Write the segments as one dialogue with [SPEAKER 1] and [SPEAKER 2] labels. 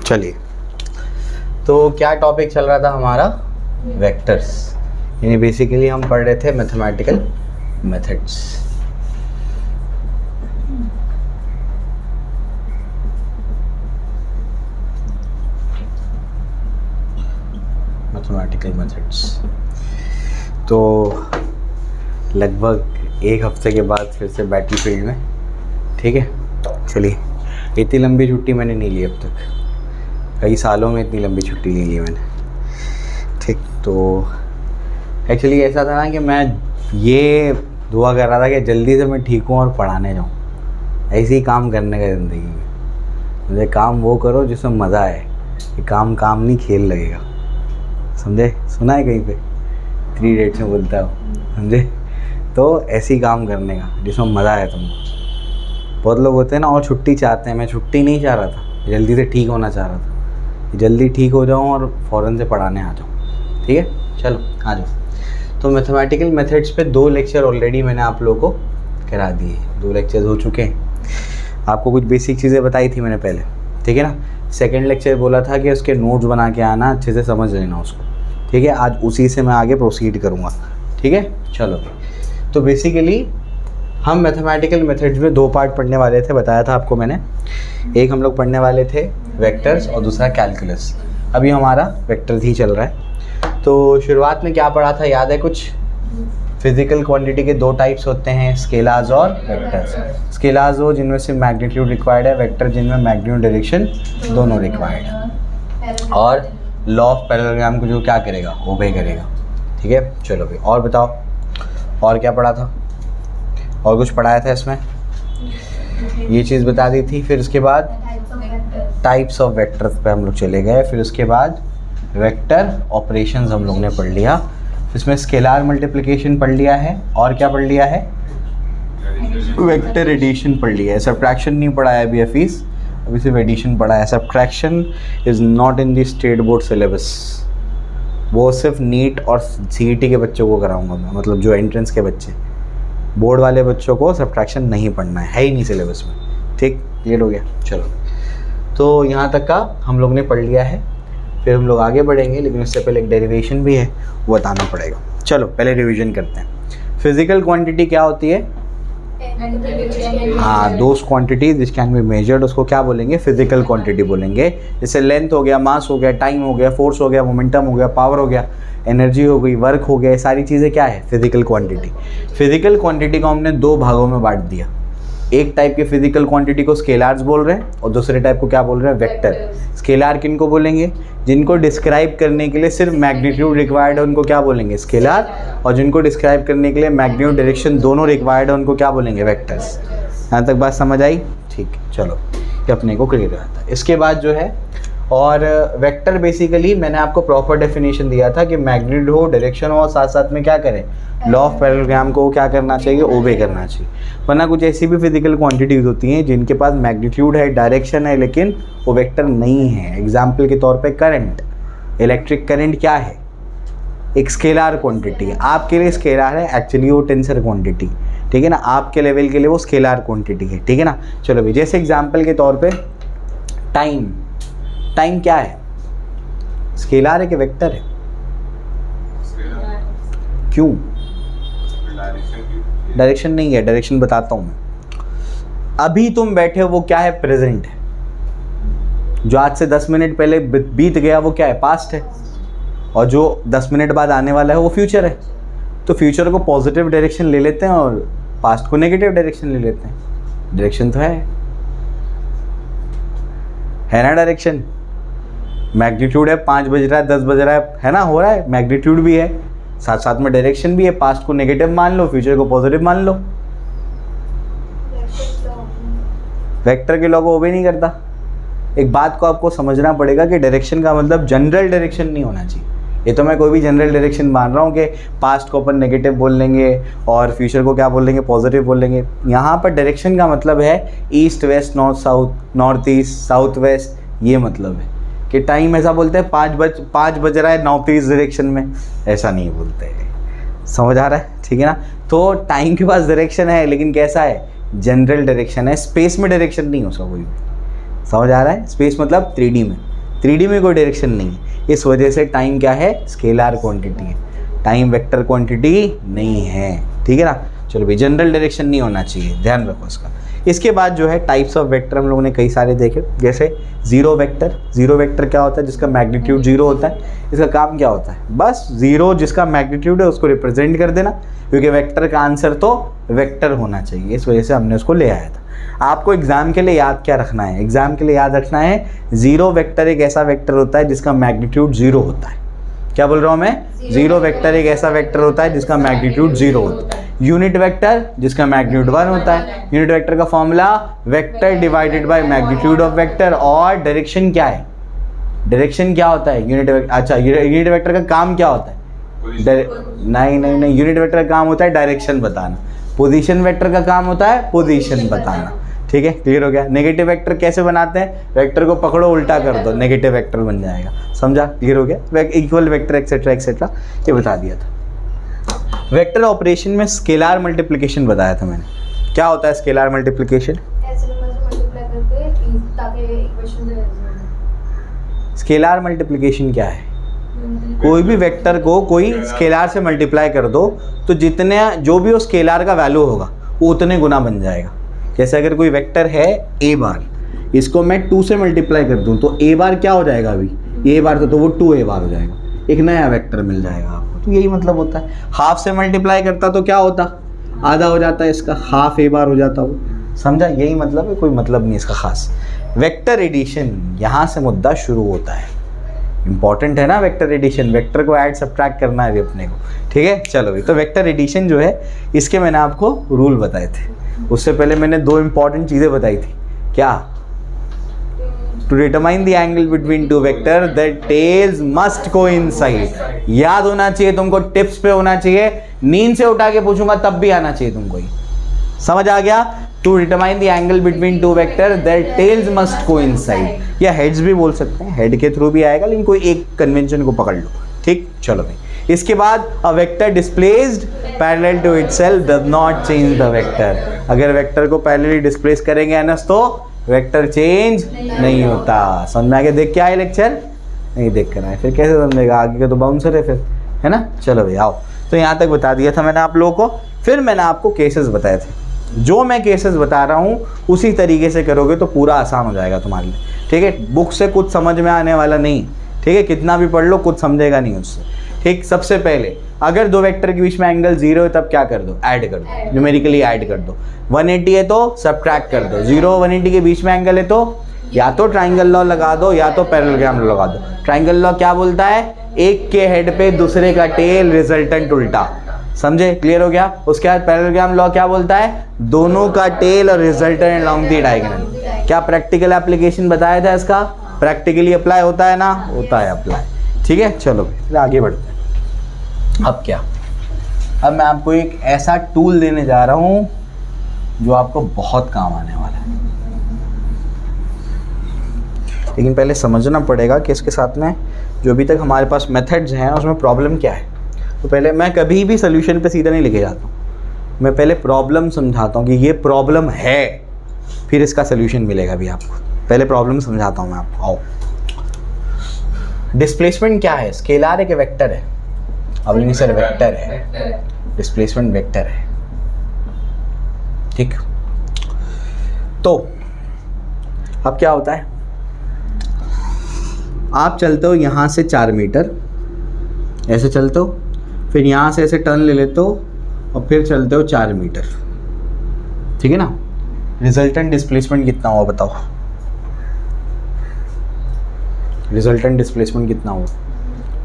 [SPEAKER 1] चलिए, तो क्या टॉपिक चल रहा था हमारा? वेक्टर्स। यानी बेसिकली हम पढ़ रहे थे मैथमेटिकल मेथड्स। मैथमेटिकल मेथड्स तो लगभग एक हफ्ते के बाद फिर से बैटलफील्ड में। ठीक है, चलिए। इतनी लंबी छुट्टी मैंने नहीं ली अब तक, कई सालों में इतनी लंबी छुट्टी नहीं ली मैंने। ठीक, तो एक्चुअली ऐसा था ना कि मैं ये दुआ कर रहा था कि जल्दी से मैं ठीक हूँ और पढ़ाने जाऊँ। ऐसे ही काम करने का ज़िंदगी में, मुझे काम वो करो जिसमें मज़ा आए। ये काम काम नहीं, खेल लगेगा, समझे? सुना है कहीं पे 3 Idiots में बोलता हो, समझे? तो ऐसे ही काम करने का जिसमें मज़ा आए तुमको। बहुत लोग होते हैं ना और छुट्टी चाहते हैं, मैं छुट्टी नहीं चाह रहा था, जल्दी से ठीक होना चाह रहा था, जल्दी ठीक हो जाऊँ और फ़ौरन से पढ़ाने आ जाऊँ। ठीक है, चलो आ जाओ। तो मैथमेटिकल मेथड्स पे 2 लेक्चर ऑलरेडी मैंने आप लोगों को करा दिए, 2 लेक्चर्स हो चुके हैं। आपको कुछ बेसिक चीज़ें बताई थी मैंने पहले, ठीक है ना। सेकेंड लेक्चर बोला था कि उसके नोट्स बना के आना, अच्छे से समझ लेना उसको। ठीक है, आज उसी से मैं आगे प्रोसीड करूँगा। ठीक है, चलो। तो बेसिकली हम मैथमेटिकल मेथड्स में 2 पार्ट पढ़ने वाले थे, बताया था आपको मैंने। एक हम लोग पढ़ने वाले थे वेक्टर्स और दूसरा कैलकुलस। अभी हमारा वेक्टर्स ही चल रहा है। तो शुरुआत में क्या पढ़ा था, याद है कुछ? फिजिकल क्वांटिटी के 2 टाइप्स होते हैं, स्केलार्स और वेक्टर्स। स्केलार्स वो जिनमें से मैग्नीट्यूड रिक्वायर्ड है, वेक्टर जिनमें मैग्नीट्यूड डायरेक्शन दोनों रिक्वायर्ड है। और लॉ ऑफ पैरेललोग्राम को जो क्या करेगा, ओबे करेगा। ठीक है, चलो भाई और बताओ, और क्या पढ़ा था? और कुछ पढ़ाया था इसमें? ये चीज़ बता दी थी। फिर उसके बाद टाइप्स ऑफ वेक्टर्स पे हम लोग चले गए। फिर उसके बाद वेक्टर ऑपरेशंस हम लोग ने पढ़ लिया। इसमें स्केलार मल्टीप्लिकेशन पढ़ लिया है, और क्या पढ़ लिया है? वेक्टर एडिशन पढ़ लिया है। सब्ट्रैक्शन नहीं पढ़ा है अभी हफीज़, अभी सिर्फ एडिशन पढ़ा है। Subtraction is not in the state board syllabus, वो सिर्फ नीट और CET के बच्चों को कराऊंगा मैं, मतलब जो एंट्रेंस के बच्चे, बोर्ड वाले बच्चों को सब्ट्रैक्शन नहीं पढ़ना है ही नहीं सिलेबस में। ठीक, क्लियर हो गया? चलो, तो यहाँ तक का हम लोग ने पढ़ लिया है। फिर हम लोग आगे बढ़ेंगे, लेकिन उससे पहले एक डेरिवेशन भी है, वो बताना पड़ेगा। चलो पहले रिवीजन करते हैं। फिजिकल क्वांटिटी क्या होती है? हाँ, those quantities which can be measured, उसको क्या बोलेंगे? फिजिकल क्वांटिटी बोलेंगे। जैसे लेंथ हो गया, मास हो गया, टाइम हो गया, फोर्स हो गया, मोमेंटम हो गया, पावर हो गया, एनर्जी हो गई, वर्क हो गया, सारी चीज़ें क्या है? Physical quantity. फिजिकल क्वांटिटी को हमने 2 भागों में बांट दिया। एक टाइप के फिजिकल क्वांटिटी को स्केलार्स बोल रहे हैं और दूसरे टाइप को क्या बोल रहे हैं? वेक्टर। स्केलार किनको बोलेंगे? जिनको डिस्क्राइब करने के लिए सिर्फ मैग्नीट्यूड रिक्वायर्ड है उनको क्या बोलेंगे? स्केलार। और जिनको डिस्क्राइब करने के लिए मैग्नीट्यूड डायरेक्शन दोनों रिक्वायर्ड है उनको क्या बोलेंगे? वेक्टर्स। यहाँ तक बात समझ आई? ठीक, चलो, ये अपने को क्लियर रहता है। इसके बाद जो है, और वेक्टर बेसिकली मैंने आपको प्रॉपर डेफिनेशन दिया था कि मैग्नीट्यूड हो, डायरेक्शन हो, और साथ साथ में क्या करें? लॉ ऑफ पैरेललोग्राम को क्या करना चाहिए? ओबे करना चाहिए। वरना कुछ ऐसी भी फिजिकल क्वांटिटीज़ होती हैं जिनके पास मैग्नीट्यूड है, डायरेक्शन है, लेकिन वो वेक्टर नहीं है। एग्जाम्पल के तौर पे करंट, इलेक्ट्रिक करंट क्या है? एक स्केलार क्वांटिटी है। आपके लिए स्केलार है, एक्चुअली वो टेंसर क्वांटिटी। ठीक है ना, आपके लेवल के लिए वो स्केलार क्वांटिटी है। ठीक है ना, चलो भाई, जैसे एग्जाम्पल के तौर पर टाइम। टाइम क्या है? स्केलार है कि वेक्टर है? क्यों? डायरेक्शन नहीं है, डायरेक्शन बताता हूं मैं। अभी तुम बैठे हो वो क्या है? प्रेजेंट है। जो आज से 10 मिनट पहले बीत गया वो क्या है? पास्ट है। और जो 10 मिनट बाद आने वाला है वो फ्यूचर है। तो फ्यूचर को पॉजिटिव डायरेक्शन ले लेते हैं और पास्ट को नेगेटिव डायरेक्शन ले लेते हैं। डायरेक्शन तो है ना? डायरेक्शन मैग्नीट्यूड है, 5 बज रहा है, 10 बज रहा है ना? हो रहा है, मैग्नीट्यूड भी है, साथ साथ में डायरेक्शन भी है। पास्ट को नेगेटिव मान लो, फ्यूचर को पॉजिटिव मान लो। वेक्टर के लॉ को ओबे नहीं करता। एक बात को आपको समझना पड़ेगा कि डायरेक्शन का मतलब जनरल डायरेक्शन नहीं होना चाहिए। ये तो मैं कोई भी जनरल डायरेक्शन मान रहा हूँ कि पास्ट को अपन नेगेटिव बोल लेंगे और फ्यूचर को क्या बोल लेंगे? पॉजिटिव बोल लेंगे। यहाँ पर डायरेक्शन का मतलब है east west, north south, north east, south west, ये मतलब है। कि टाइम ऐसा बोलते हैं 5 बज रहा है नॉर्थ ईस्ट डायरेक्शन में, ऐसा नहीं बोलते हैं। समझ आ रहा है? ठीक है ना। तो टाइम के पास डायरेक्शन है, लेकिन कैसा है? जनरल डायरेक्शन है। स्पेस में डायरेक्शन नहीं हो सकता कोई भी। समझ आ रहा है? स्पेस मतलब 3D में। 3D में कोई डायरेक्शन नहीं है, इस वजह से टाइम क्या है, स्केलर क्वांटिटी है, टाइम वेक्टर क्वांटिटी नहीं है, ठीक है ना। चलो भाई, जनरल डायरेक्शन नहीं होना चाहिए, ध्यान रखो इसका। इसके बाद जो है टाइप्स ऑफ वेक्टर हम लोगों ने कई सारे देखे, जैसे जीरो वेक्टर। जीरो वेक्टर क्या होता है, जिसका मैग्नीट्यूड जीरो होता है। इसका काम क्या होता है, बस जीरो जिसका मैग्नीट्यूड है उसको रिप्रेजेंट कर देना, क्योंकि वेक्टर का आंसर तो वेक्टर होना चाहिए, इस वजह से हमने उसको ले आया था। आपको एग्जाम के लिए याद क्या रखना है, एग्जाम के लिए याद रखना है जीरो वेक्टर एक ऐसा वेक्टर होता है जिसका मैग्नीट्यूड जीरो होता है। क्या बोल रहा हूँ मैं, जीरो वेक्टर एक ऐसा वेक्टर होता है जिसका मैग्नीट्यूड जीरो होता है। यूनिट वेक्टर जिसका मैग्नीट्यूड 1 होता है। यूनिट वेक्टर का formula vector divided by magnitude of vector. और डायरेक्शन क्या है, डायरेक्शन क्या होता है यूनिट वेक्टर, अच्छा यूनिट वेक्टर का काम क्या होता है, नहीं, यूनिट वेक्टर का काम होता है डायरेक्शन बताना। पोजीशन वेक्टर का काम होता है पोजीशन बताना, ठीक है, क्लियर हो गया। नेगेटिव वेक्टर कैसे बनाते हैं, वेक्टर को पकड़ो उल्टा कर दो, नेगेटिव वेक्टर बन जाएगा, समझा, क्लियर हो गया। इक्वल वेक्टर एक्सेट्रा एक्सेट्रा ये बता दिया था। वेक्टर ऑपरेशन में स्केलर मल्टीप्लिकेशन बताया था मैंने, क्या होता है स्केलर मल्टीप्लिकेशन, स्केलर मल्टीप्लिकेशन क्या है, कोई भी वेक्टर को कोई स्केलर से मल्टीप्लाई कर दो तो जितने जो भी वो स्केलर का वैल्यू होगा वो उतने गुना बन जाएगा। जैसे अगर कोई वेक्टर है a बार, इसको मैं 2 से मल्टीप्लाई कर दूं तो a बार क्या हो जाएगा, अभी a बार तो वो 2a बार हो जाएगा, एक नया वेक्टर मिल जाएगा आपको। तो यही मतलब होता है। हाफ से मल्टीप्लाई करता तो क्या होता, आधा हो जाता है, इसका हाफ a बार हो जाता वो, समझा, यही मतलब है, कोई मतलब नहीं इसका खास। वेक्टर एडिशन, यहाँ से मुद्दा शुरू होता है, इंपॉर्टेंट है ना वेक्टर एडिशन, वेक्टर को ऐड सब्ट्रैक्ट करना है अभी अपने को, ठीक है। चलो भाई, तो वेक्टर एडिशन जो है इसके मैंने आपको रूल बताए थे। उससे पहले मैंने 2 इंपॉर्टेंट चीज़ें बताई थी, क्या, to determine the angle between two vector that tails must coincide. याद होना चाहिए तुमको, टिप्स पे होना चाहिए, नींद से उठा के पूछूंगा तब भी आना चाहिए तुमको, ही समझ आ गया। To determine the angle between two vector that tails must coincide, या हेड्स भी बोल सकते हैं, हेड के थ्रू भी आएगा, लेकिन कोई एक कन्वेंशन को पकड़ लो, ठीक। चलो भाई, इसके बाद a vector displaced parallel to itself does not change the vector. अगर वेक्टर को पैरेलली डिस्प्लेस करेंगे एनएस तो वेक्टर चेंज नहीं होता। समझ में आगे, देख के आए लेक्चर, नहीं देख कर आए फिर कैसे समझेगा, आगे का तो बाउंसर है फिर, है ना। चलो भाई आओ, तो यहाँ तक बता दिया था मैंने आप लोगों को। फिर मैंने आपको केसेस बताए थे, जो मैं केसेस बता रहा हूँ उसी तरीके से करोगे तो पूरा आसान हो जाएगा तुम्हारे लिए, ठीक है। बुक से कुछ समझ में आने वाला नहीं, ठीक है, कितना भी पढ़ लो कुछ समझेगा नहीं उससे, ठीक। सबसे पहले अगर 2 वेक्टर के बीच में एंगल 0 है तब क्या कर दो, ऐड कर दो, न्यूमेरिकली ऐड कर दो। 180 है तो सब्ट्रैक्ट कर दो, 0 180 के बीच में एंगल है तो या तो ट्राइंगल लॉ लगा दो या तो पैरेललोग्राम लॉ लगा दो। ट्राइंगल लॉ क्या बोलता है, एक के हेड पे दूसरे का टेल, रिजल्टेंट उल्टा, समझे, क्लियर हो गया। उसके बाद पैरेललोग्राम लॉ क्या बोलता है, दोनों का टेल और रिजल्टेंट अलोंग द डायगोनल। क्या प्रैक्टिकल एप्लीकेशन बताया था इसका, प्रैक्टिकली अप्लाई होता है ना, होता है अप्लाई, ठीक है। चलो फिर आगे बढ़ते हैं। अब क्या, अब मैं आपको एक ऐसा टूल देने जा रहा हूं जो आपको बहुत काम आने वाला है, लेकिन पहले समझना पड़ेगा कि इसके साथ में जो अभी तक हमारे पास मेथड्स हैं उसमें प्रॉब्लम क्या है। तो पहले मैं कभी भी सोल्यूशन पे सीधा नहीं लेके जाता हूँ, मैं पहले प्रॉब्लम समझाता हूँ कि ये प्रॉब्लम है, फिर इसका सोल्यूशन मिलेगा भी आपको। पहले प्रॉब्लम समझाता हूँ मैं आपको, आओ। डिस्प्लेसमेंट क्या है, स्केलर है कि वेक्टर है, अब नहीं सर वेक्टर है, डिस्प्लेसमेंट वेक्टर है, ठीक। तो अब क्या होता है, आप चलते हो यहाँ से 4 मीटर, ऐसे चलते हो, फिर यहाँ से ऐसे टर्न ले लेते हो और फिर चलते हो 4 मीटर, ठीक है ना। रिजल्टेंट डिस्प्लेसमेंट कितना हुआ बताओ, रिजल्टेंट डिस्प्लेसमेंट कितना हुआ।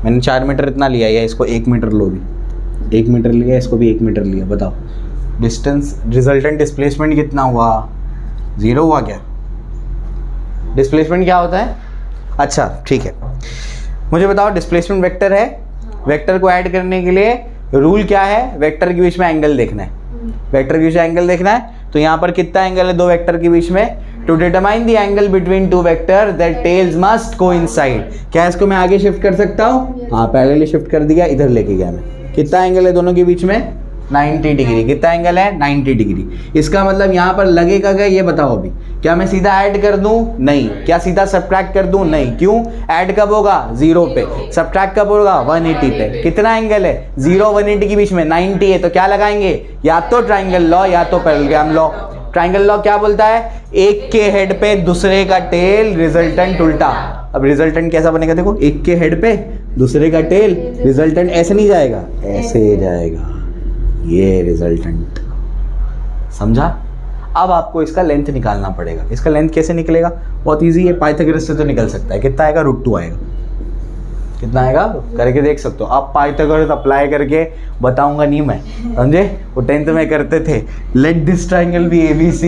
[SPEAKER 1] मैंने 4 मीटर इतना लिया, या इसको 1 मीटर लो, भी 1 मीटर लिया, इसको भी 1 मीटर लिया, बताओ डिस्टेंस, रिजल्टेंट डिस्प्लेसमेंट कितना हुआ, 0 हुआ क्या। डिस्प्लेसमेंट क्या होता है, अच्छा ठीक है, मुझे बताओ डिस्प्लेसमेंट वेक्टर है, वेक्टर को ऐड करने के लिए रूल क्या है, वेक्टर के बीच में एंगल देखना है, वेक्टर के बीच में एंगल देखना है। तो यहाँ पर कितना एंगल है 2 वेक्टर के बीच में, to determine the angle between 2 vector that tails must coincide. क्या इसको मैं आगे शिफ्ट कर सकता हूँ, हाँ पैरेलली शिफ्ट कर दिया, इधर लेके गया मैं। कितना एंगल है दोनों के बीच में, 90 डिग्री। कितना एंगल है? 90 डिग्री। इसका मतलब यहाँ पर लगेगा क्या ये बताओ अभी। क्या मैं सीधा ऐड कर दूं? नहीं। क्या सीधा सब्ट्रैक्ट कर दूं? नहीं। क्यों? ऐड कब होगा? 0 पे। सब्ट्रैक्ट कब होगा? 180 पे। कितना एंगल है? 0 180 के बीच में 90 है, तो क्या लगाएंगे? या तो ट्राइंगल लॉ या तो पैरेललोग्राम लॉ। ट्राइंगल लॉ क्या बोलता है? एक के हेड पे दूसरे का टेल, रिजल्टेंट उल्टा। अब रिजल्टेंट कैसा बनेगा देखो, एक के हेड पे दूसरे का टेल, रिजल्टेंट ऐसे नहीं जाएगा, ऐसे जाएगा, ये रिजल्टेंट। समझा? अब आपको इसका लेंथ निकालना पड़ेगा। इसका लेंथ कैसे निकलेगा? बहुत इजी है, पाइथागोरस से तो निकल सकता है। कितना आएगा? √2 आएगा। कितना आएगा? करके देख सकते हो आप। पाइथागोरस अप्लाई करके बताऊंगा नहीं मैं, समझे? वो 10th में करते थे। Let this triangle be ABC,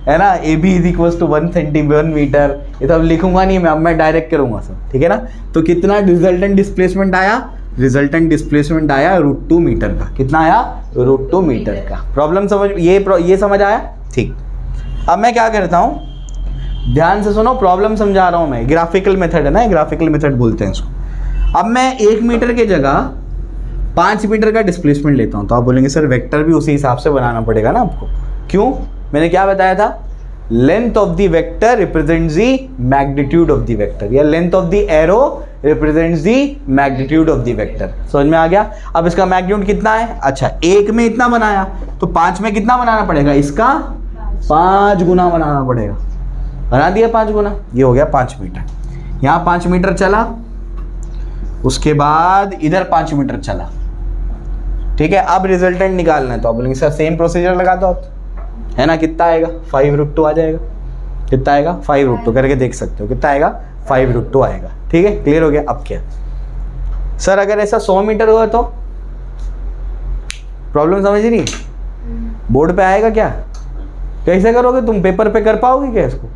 [SPEAKER 1] है ना, AB = 1 मीटर। ये तो अब लिखूंगा नहीं मैं, अब मैं डायरेक्ट करूंगा सब, ठीक है ना। तो कितना रिजल्टेंट डिस्प्लेसमेंट आया? रिजल्टेंट डिस्प्लेसमेंट आया √2 मीटर का। कितना आया? √2 मीटर का। प्रॉब्लम समझ, ये समझ आया? ठीक। अब मैं क्या करता हूँ, ध्यान से सुनो, प्रॉब्लम समझा रहा हूँ मैं। ग्राफिकल मेथड है ना, ग्राफिकल मेथड बोलते हैं इसको। अब मैं 1 मीटर के जगह 5 मीटर का डिस्प्लेसमेंट लेता हूँ, तो आप बोलेंगे सर वेक्टर भी उसी हिसाब से बनाना पड़ेगा ना आपको। क्यों? मैंने क्या बताया था? Length of the vector represents the magnitude of the vector, या length of the arrow represents the magnitude of the vector. समझ में आ गया? अब इसका मैग्नीट्यूड कितना है? अच्छा, 1 में इतना बनाया तो 5 में कितना बनाना पड़ेगा? इसका 5 गुना बनाना पड़ेगा। बना दिया 5 गुना, ये हो गया 5 मीटर। यहाँ 5 मीटर चला, उसके बाद इधर 5 मीटर चला, ठीक है। अब रिजल्टेंट निकालना है, तो आप बोलेंगे सर सेम प्रोसीजर लगा दो आप, है ना। कितना आएगा? 5√2 आ जाएगा। कितना आएगा? 5√2 करके देख सकते हो। कितना आएगा? 5√2 आएगा। ठीक है, क्लियर हो गया। अब क्या सर, अगर ऐसा 100 मीटर हुआ तो प्रॉब्लम समझ रही? बोर्ड पे आएगा क्या? कैसे करोगे तुम? पेपर पे कर पाओगे क्या इसको?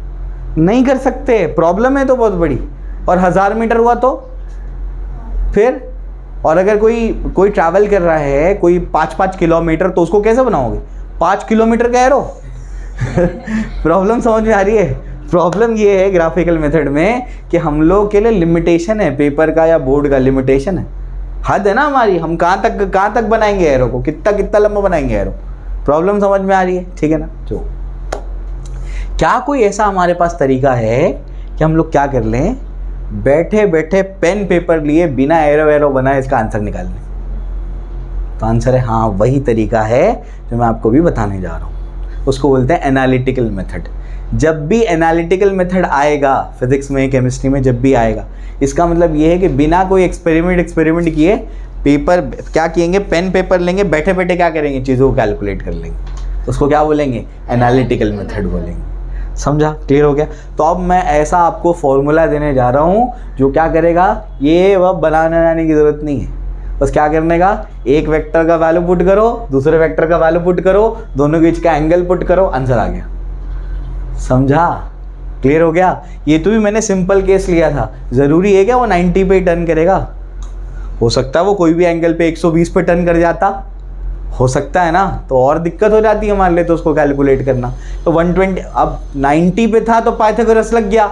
[SPEAKER 1] नहीं कर सकते, प्रॉब्लम है तो बहुत बड़ी। और 1000 मीटर हुआ तो फिर, और अगर कोई ट्रैवल कर रहा है कोई 5-5 किलोमीटर, तो उसको कैसे बनाओगे? 5 किलोमीटर का एरो। प्रॉब्लम समझ में आ रही है? प्रॉब्लम ये है ग्राफिकल मेथड में कि हम लोग के लिए लिमिटेशन है, पेपर का या बोर्ड का लिमिटेशन है, हद है ना हमारी। हम कहाँ तक बनाएंगे एरो को? कितना लंबा बनाएंगे एरो? प्रॉब्लम समझ में आ रही है? ठीक है ना। जो क्या कोई ऐसा हमारे पास तरीका है कि हम लोग क्या कर लें, बैठे बैठे पेन पेपर लिए बिना एरो बनाए इसका आंसर निकाल लें? तो आंसर है हाँ, वही तरीका है जो मैं आपको भी बताने जा रहा हूँ। उसको बोलते हैं एनालिटिकल मेथड। जब भी एनालिटिकल मेथड आएगा फिजिक्स में, केमिस्ट्री में, जब भी आएगा, इसका मतलब ये है कि बिना कोई एक्सपेरिमेंट किए, पेपर क्या किएंगे, पेन पेपर लेंगे, बैठे बैठे क्या करेंगे, चीज़ों को कैलकुलेट कर लेंगे। उसको क्या बोलेंगे? एनालिटिकल मेथड बोलेंगे। समझा? क्लियर हो गया? तो अब मैं ऐसा आपको फॉर्मूला देने जा रहा हूँ जो क्या करेगा, ये वह बनाने की ज़रूरत नहीं है। बस क्या करने का, एक वेक्टर का वैल्यू पुट करो, दूसरे वेक्टर का वैल्यू पुट करो, दोनों के बीच का एंगल पुट करो, आंसर आ गया। समझा? क्लियर हो गया? ये तो भी मैंने सिंपल केस लिया था। ज़रूरी है क्या वो 90 पे टर्न करेगा? हो सकता है वो कोई भी एंगल पे 120 पे टर्न कर जाता, हो सकता है ना, तो और दिक्कत हो जाती है हमारे लिए तो उसको कैलकुलेट करना। तो 120, अब 90 पे था तो पाइथागोरस लग गया,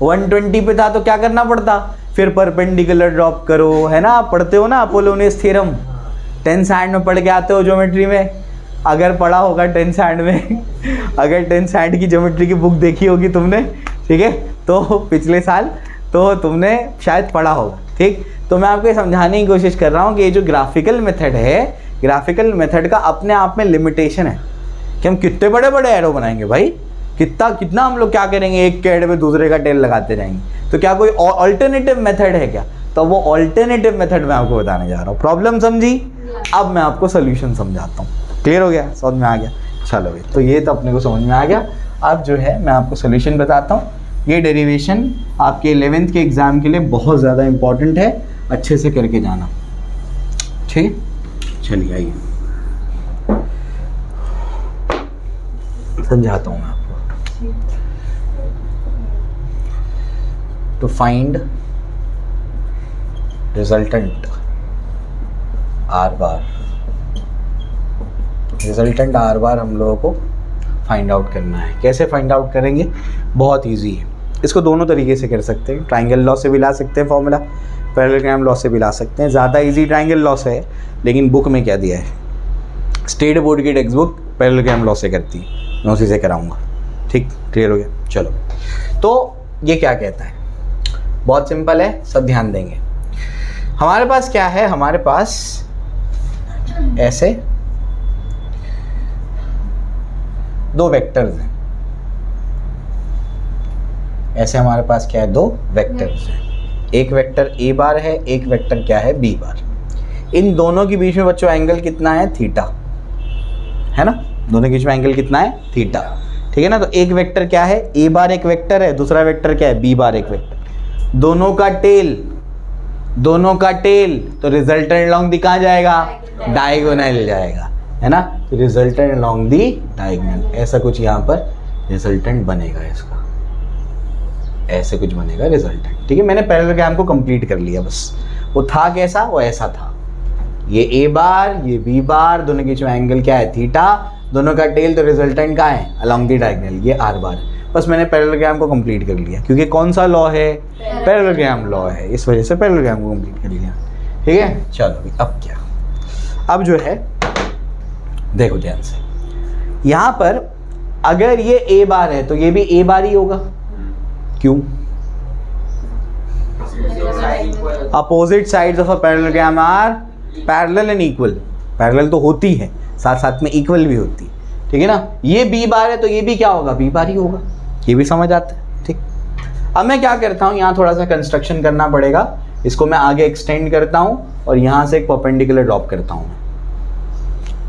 [SPEAKER 1] 120 पे था तो क्या करना पड़ता, फिर परपेंडिकुलर ड्रॉप करो, है ना। आप पढ़ते हो ना अपोलोनियस थ्योरम, 10th स्टैंडर्ड में पढ़ के आते हो ज्योमेट्री में, अगर पढ़ा होगा 10th स्टैंडर्ड में अगर 10th स्टैंडर्ड की ज्योमेट्री की बुक देखी होगी तुमने, ठीक है, तो पिछले साल तो तुमने शायद पढ़ा होगा। ठीक, तो मैं आपको समझाने की कोशिश कर रहा हूँ कि ये जो ग्राफिकल मेथड है, ग्राफिकल मेथड का अपने आप में लिमिटेशन है कि हम कितने बड़े बड़े एरो बनाएंगे भाई, कितना हम लोग क्या करेंगे, एक के हेड पे दूसरे का टेल लगाते जाएंगे। तो क्या कोई ऑल्टरनेटिव मेथड है क्या? तो वो ऑल्टरनेटिव मेथड मैं आपको बताने जा रहा हूँ। प्रॉब्लम समझी? अब मैं आपको सोल्यूशन समझाता हूँ। क्लियर हो गया? समझ में आ गया? चलो भाई, तो ये तो अपने को समझ में आ गया। अब जो है मैं आपको सोल्यूशन बताता हूँ। ये डेरिवेशन आपके 11th के एग्ज़ाम के लिए बहुत ज़्यादा इंपॉर्टेंट है, अच्छे से करके जाना। ठीक है, चलिए आइए समझाता हूँ मैं आपको। To find resultant R bar, resultant R bar हम लोगों को फाइंड आउट करना है। कैसे फाइंड आउट करेंगे? बहुत इजी है। इसको दोनों तरीके से कर सकते हैं, ट्राइंगल लॉ से भी ला सकते हैं फॉर्मूला, पैरेललोग्राम लॉ से भी ला सकते हैं। ज़्यादा इजी ट्राइंगल लॉ से है, लेकिन बुक में क्या दिया है, स्टेट बोर्ड की टेक्स्ट बुक पैरेललोग्राम लॉ से करती है, मैं उसी से कराऊंगा। ठीक, क्लियर हो गया। चलो, तो ये क्या कहता है, बहुत सिंपल है, सब ध्यान देंगे। हमारे पास क्या है, हमारे पास ऐसे दो वेक्टर्स हैं, ऐसे हमारे पास क्या है, दो वेक्टर्स हैं। एक वेक्टर ए बार है, एक वेक्टर क्या है, बी बार। इन दोनों के बीच में बच्चों एंगल कितना है, थीटा, है ना। दोनों के बीच में एंगल कितना है, थीटा, ठीक है ना। तो एक वेक्टर क्या है, ए बार एक वेक्टर है, दूसरा वेक्टर क्या है, बी बार एक वेक्टर। दोनों का टेल तो रिजल्टेंट अलॉन्ग दी कहाँ जाएगा, डायगोनल जाएगा, है ना। तो रिजल्टेंट अलॉन्ग दी डायगोनल, ऐसा कुछ यहाँ पर रिजल्टेंट बनेगा इसका, ऐसे कुछ बनेगा रिजल्टेंट। ठीक है, मैंने पैरेललोग्राम को कंप्लीट कर लिया बस। वो था कैसा, वो ऐसा था, ये ए बार ये बी बार, दोनों के बीच में एंगल क्या है, थीटा, दोनों का टेल तो रिजल्टेंट कहाँ है, अलॉन्ग दी डायगोनल, ये आर बार। बस मैंने पैरेललोग्राम को कंप्लीट कर लिया, क्योंकि कौन सा लॉ है, पैरेललोग्राम लॉ है, इस वजह से पैरेललोग्राम को कंप्लीट कर लिया। ठीक है, चलो अब क्या, अब जो है देखो ध्यान से, यहाँ पर अगर ये ए बार है तो ये भी ए बार ही होगा। क्यों, opposite sides of a parallelogram are parallel and equal. Parallel तो होती है, साथ साथ में इक्वल भी होती है, ठीक है ना। ये बी बार है तो ये भी क्या होगा, बी बार ही होगा, ये भी समझ आता है। ठीक, अब मैं क्या करता हूँ, यहाँ थोड़ा सा कंस्ट्रक्शन करना पड़ेगा, इसको मैं आगे एक्सटेंड करता हूँ और यहाँ से एक परपेंडिकुलर ड्रॉप करता हूँ।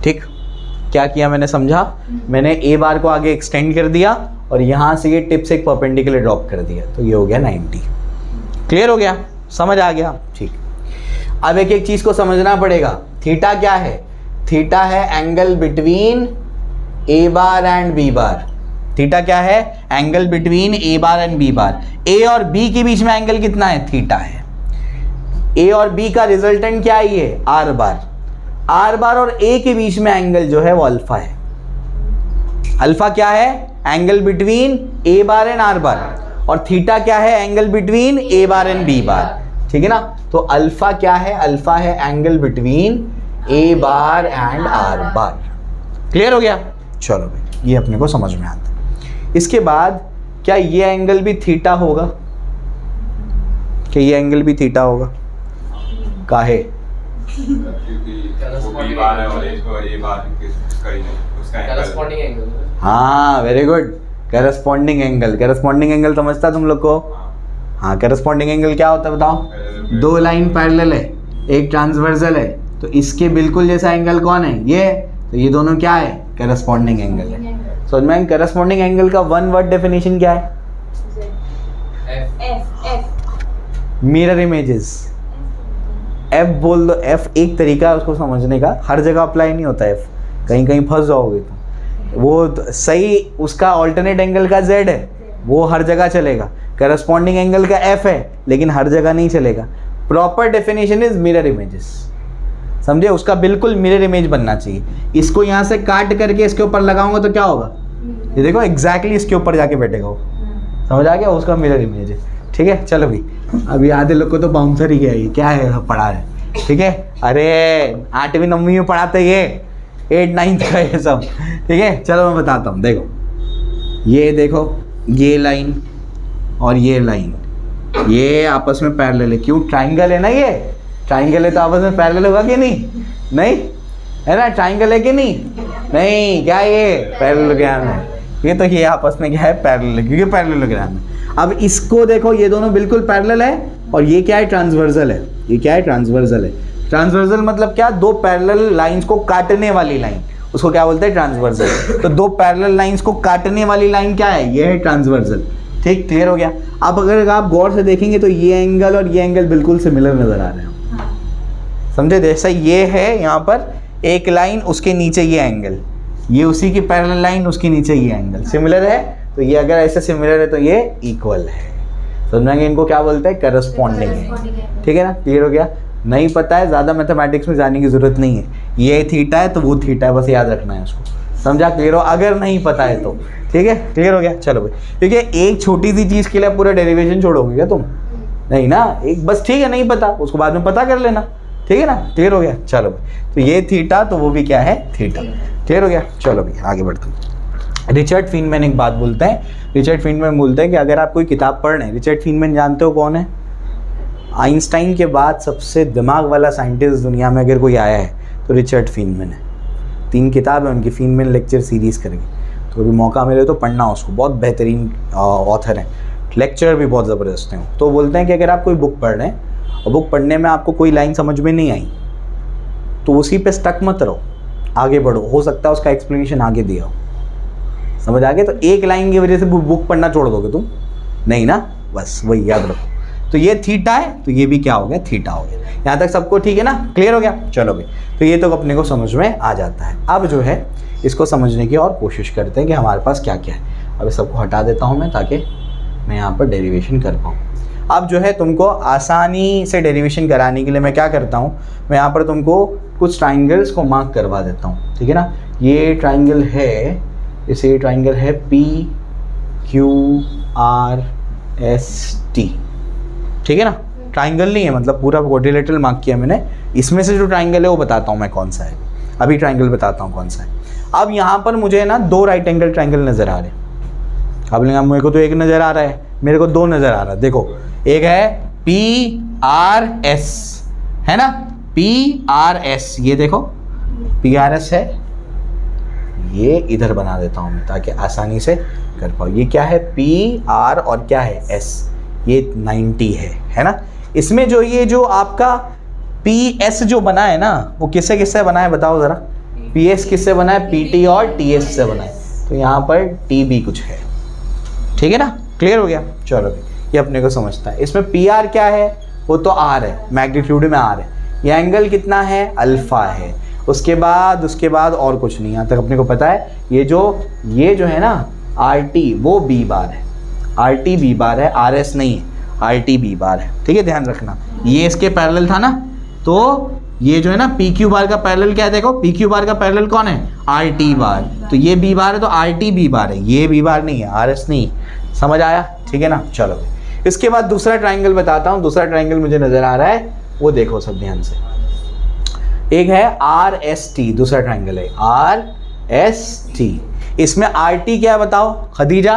[SPEAKER 1] ठीक, क्या किया मैंने, समझा, मैंने ए बार को आगे एक्सटेंड कर दिया और यहाँ से ये टिप से एक परपेंडिकुलर ड्रॉप कर दिया, तो ये हो गया 90। क्लियर हो गया, समझ आ गया। ठीक, अब एक एक चीज को समझना पड़ेगा। थीटा क्या है, थीटा है angle between A bar and B bar. Theta क्या है, angle between A bar and B bar. A और बी के बीच में एंगल कितना है, थीटा है। ए और बी का रिजल्टेंट क्या है, ये आर बार। आर बार और ए के बीच में एंगल जो है वो अल्फा है। अल्फा क्या है, angle between A bar and R bar, और थीटा क्या है, angle between A bar and B bar. ठीक है ना, तो अल्फा क्या है, अल्फा है angle between A bar and R bar. Clear हो गया, चलो भाई, ये अपने को समझ में आता है। इसके बाद क्या ये एंगल भी थीटा होगा, क्या ये एंगल भी थीटा होगा, काहे, हाँ very good, corresponding angle. Corresponding angle समझता तुम लोग को, हाँ करस्पॉन्डिंग एंगल क्या होता है बताओ, दो लाइन पैरेलल है, एक ट्रांसवर्सल है, तो इसके बिल्कुल जैसा एंगल कौन है, ये, तो ये दोनों क्या है, करस्पॉन्डिंग एंगल है। समझ में, करस्पॉन्डिंग एंगल का वन वर्ड डेफिनेशन क्या है, मिरर इमेजेस। एफ बोल दो, एफ एक तरीका है उसको समझने का, हर जगह अप्लाई नहीं होता एफ, कहीं कहीं फंस जाओगे तो। वो सही उसका ऑल्टरनेट एंगल का जेड है, वो हर जगह चलेगा। करस्पॉन्डिंग एंगल का एफ है, लेकिन हर जगह नहीं चलेगा। Proper definition is mirror images, समझे, उसका बिल्कुल मिरर इमेज बनना चाहिए। इसको यहाँ से काट करके इसके ऊपर लगाऊंगा तो क्या होगा, ये देखो एग्जैक्टली इसके ऊपर जाके बैठेगा वो, समझ आ गया, उसका मिरर इमेज है। ठीक है, चलो भाई, अभी आधे लोग को तो बाउंसर ही गया, ये क्या है पढ़ा है, ठीक है, अरे 8वीं 9वीं में पढ़ाते ये 8 9th का ये सब। ठीक है, चलो मैं बताता हूँ, देखो ये देखो, ये लाइन और ये लाइन, ये आपस में पैरेलल है। क्यों, ट्राइंगल है ना, ये ट्राइंगल है तो आपस में पैरेलल होगा कि नहीं, नहीं है ना, ट्राइंगल है कि नहीं, नहीं, क्या ये पैरेललोग्राम है, ये तो ये आपस में क्या है, पैरेलल है, क्योंकि पैरेललोग्राम है। अब इसको देखो, ये दोनों बिल्कुल पैरेलल है, और ये क्या है, ट्रांसवर्सल है, ये क्या है, ट्रांसवर्सल है। ट्रांसवर्सल मतलब क्या, दो पैरेलल लाइंस को काटने वाली लाइन, उसको क्या बोलते हैं, ट्रांसवर्सल। तो दो पैरेलल लाइंस को काटने वाली लाइन क्या है, ये है ट्रांसवर्सल। ठीक, क्लियर हो गया। अब अगर आप गौर से देखेंगे तो ये एंगल और ये एंगल बिल्कुल सिमिलर नजर आ रहे हैं, समझे। जैसा ये है यहाँ पर एक लाइन, उसके नीचे ये एंगल, ये उसी की पैरेलल लाइन, उसके नीचे ये एंगल सिमिलर है, तो ये अगर ऐसे सिमिलर है तो ये इक्वल है। समझेंगे, इनको क्या बोलते हैं, करस्पॉन्डिंग है। ठीक है ना, क्लियर हो गया। नहीं पता है, ज़्यादा मैथमेटिक्स में जाने की जरूरत नहीं है, ये थीटा है तो वो थीटा है, बस याद रखना है उसको, समझा, क्लियर हो। अगर नहीं पता है तो ठीक है, क्लियर हो गया। चलो भाई, क्योंकि एक छोटी सी चीज़ के लिए पूरा डेरिवेशन छोड़ोगे क्या तुम, नहीं ना, एक बस, ठीक है, नहीं पता उसको बाद में पता कर लेना, ठीक है ना, क्लियर हो गया। चलो भाई, तो ये थीटा, तो वो भी क्या है, थीटा। क्लियर हो गया। चलो भाई आगे बढ़ते हैं। रिचर्ड फीनमैन एक बात बोलते हैं, रिचर्ड फीनमैन बोलते हैं कि अगर आप कोई किताब पढ़ रहे हैं, रिचर्ड फीनमैन जानते हो कौन है? आइंस्टाइन के बाद सबसे दिमाग वाला साइंटिस्ट दुनिया में अगर कोई आया है तो रिचर्ड फीनमैन है। 3 किताब है उनकी, फीनमैन लेक्चर सीरीज़ करके, तो अभी मौका मिले तो पढ़ना उसको, बहुत बेहतरीन ऑथर हैं, लेक्चर भी बहुत ज़बरदस्त हैं। तो बोलते हैं कि अगर आप कोई बुक पढ़ रहे हैं और बुक पढ़ने में आपको कोई लाइन समझ में नहीं आई तो उसी पे स्टक मत रहो, आगे बढ़ो, हो सकता है उसका एक्सप्लेनेशन आगे दिया हो। समझ आ गया? तो एक लाइन की वजह से बुक पढ़ना छोड़ दोगे तुम? नहीं ना, बस वही याद रखो। तो ये थीटा है, तो ये भी क्या हो गया, थीटा हो गया। यहाँ तक सबको ठीक है ना, क्लियर हो गया? चलो भाई, तो ये तो अपने को समझ में आ जाता है। अब जो है इसको समझने की और कोशिश करते हैं कि हमारे पास क्या क्या है। अब सबको हटा देता हूँ मैं, ताकि मैं यहाँ पर डेरिवेशन कर पाऊँ। अब जो है तुमको आसानी से डेरिवेशन कराने के लिए मैं क्या करता हूँ, मैं यहाँ पर तुमको कुछ ट्राइंगल्स को मार्क करवा देता हूँ, ठीक है ना। ये ट्राइंगल है, जैसे ये ट्राइंगल है PQRST, ठीक है ना। ट्राइंगल नहीं है, मतलब पूरा क्वाड्रिलेटरल मार्क किया मैंने। इसमें से जो ट्राइंगल है वो बताता हूँ मैं कौन सा है, अभी ट्राइंगल बताता हूँ कौन सा है। अब यहाँ पर मुझे ना 2 राइट एंगल ट्राइंगल नज़र आ रहे हैं। अब मेरे को तो एक नज़र आ रहा है, मेरे को 2 नज़र आ रहा है। देखो, एक है PRS, है ना, PRS, ये देखो PRS है, ये इधर बना देता हूँ मैं ताकि आसानी से कर पाऊँ। ये क्या है, PR और क्या है S, ये 90 है ना। इसमें जो ये जो आपका PS जो बना है ना, वो किससे किससे बना है बताओ ज़रा। PS किससे बना है, PT और TS से बना है। तो यहाँ पर TB कुछ है, ठीक है ना, क्लियर हो गया। चलो ये अपने को समझता है। इसमें PR क्या है, वो तो R है, मैग्नीट्यूड में R है। ये एंगल कितना है, अल्फा है। उसके बाद और कुछ नहीं, यहाँ तक अपने को पता है। ये जो है ना RT, वो B बार है, RT B बार है, RS नहीं है, RT B बार है, ठीक है, ध्यान रखना। ये इसके पैरेलल था ना, तो ये जो है ना PQ बार का पैरेलल क्या है, देखो PQ बार का पैरेलल कौन है, RT बार। तो ये B बार है तो RT B बार है, ये B बार नहीं है, RS नहीं। समझ आया, ठीक है ना। चलो इसके बाद दूसरा ट्राइंगल बताता हूँ। दूसरा ट्राइंगल मुझे नज़र आ रहा है, वो देखो सब ध्यान से। एक है RST, दूसरा ट्राइंगल है RST। इसमें RT क्या है बताओ खदीजा,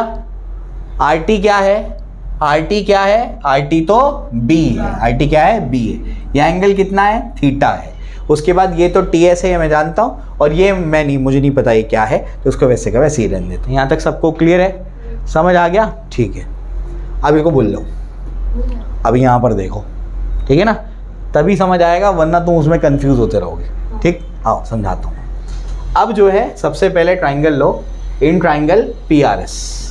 [SPEAKER 1] RT क्या है, RT क्या है, RT तो B है, RT क्या है, B है। यह एंगल कितना है, थीटा है। उसके बाद ये तो TS है, ये मैं जानता हूँ, और ये मुझे नहीं पता ये क्या है, तो उसको वैसे का वैसे ही रहने देते हैं। यहाँ तक सबको क्लियर है, समझ आ गया, ठीक है। अब इसको बोल लो, अभी यहाँ पर देखो, ठीक है ना, तभी समझ आएगा, वरना तुम उसमें कंफ्यूज होते रहोगे। ठीक, आओ समझाता हूँ। अब जो है सबसे पहले triangle low, in triangle PRS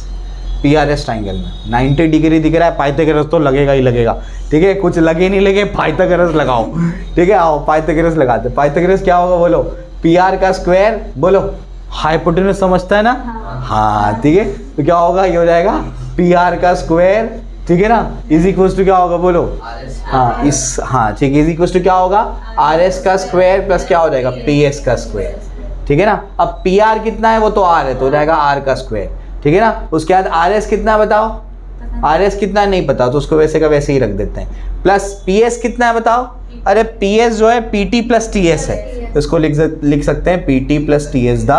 [SPEAKER 1] triangle में 90 डिग्री दिख रहा है, पाइथागोरस तो लगेगा ही लगेगा, ठीक है, कुछ लगे नहीं लगे पाइथागोरस लगाओ, ठीक है। आओ पाइथागोरस लगाते। पाइथागोरस क्या होगा बोलो, PR का स्क्वायर, बोलो हाइपोटेनस समझता है ना, हाँ ठीक है। तो क्या होगा, ये हो जाएगा PR का स्क्वायर, ठीक है ना, इज इक्वल्स टू क्या होगा बोलो, हाँ ठीक है, इज इक्वल्स टू क्या होगा, RS का स्क्वायर प्लस क्या हो जाएगा, PS का स्क्वायर, ठीक है ना। अब PR कितना है, वो तो R है, तो हो जाएगा R का स्क्वायर, ठीक है ना। उसके बाद RS कितना बताओ, RS कितना नहीं पता, तो उसको वैसे का वैसे ही रख देते हैं। प्लस PS कितना है बताओ, अरे PS जो है PT प्लस TS है, तो इसको लिख सकते हैं PT plus TS the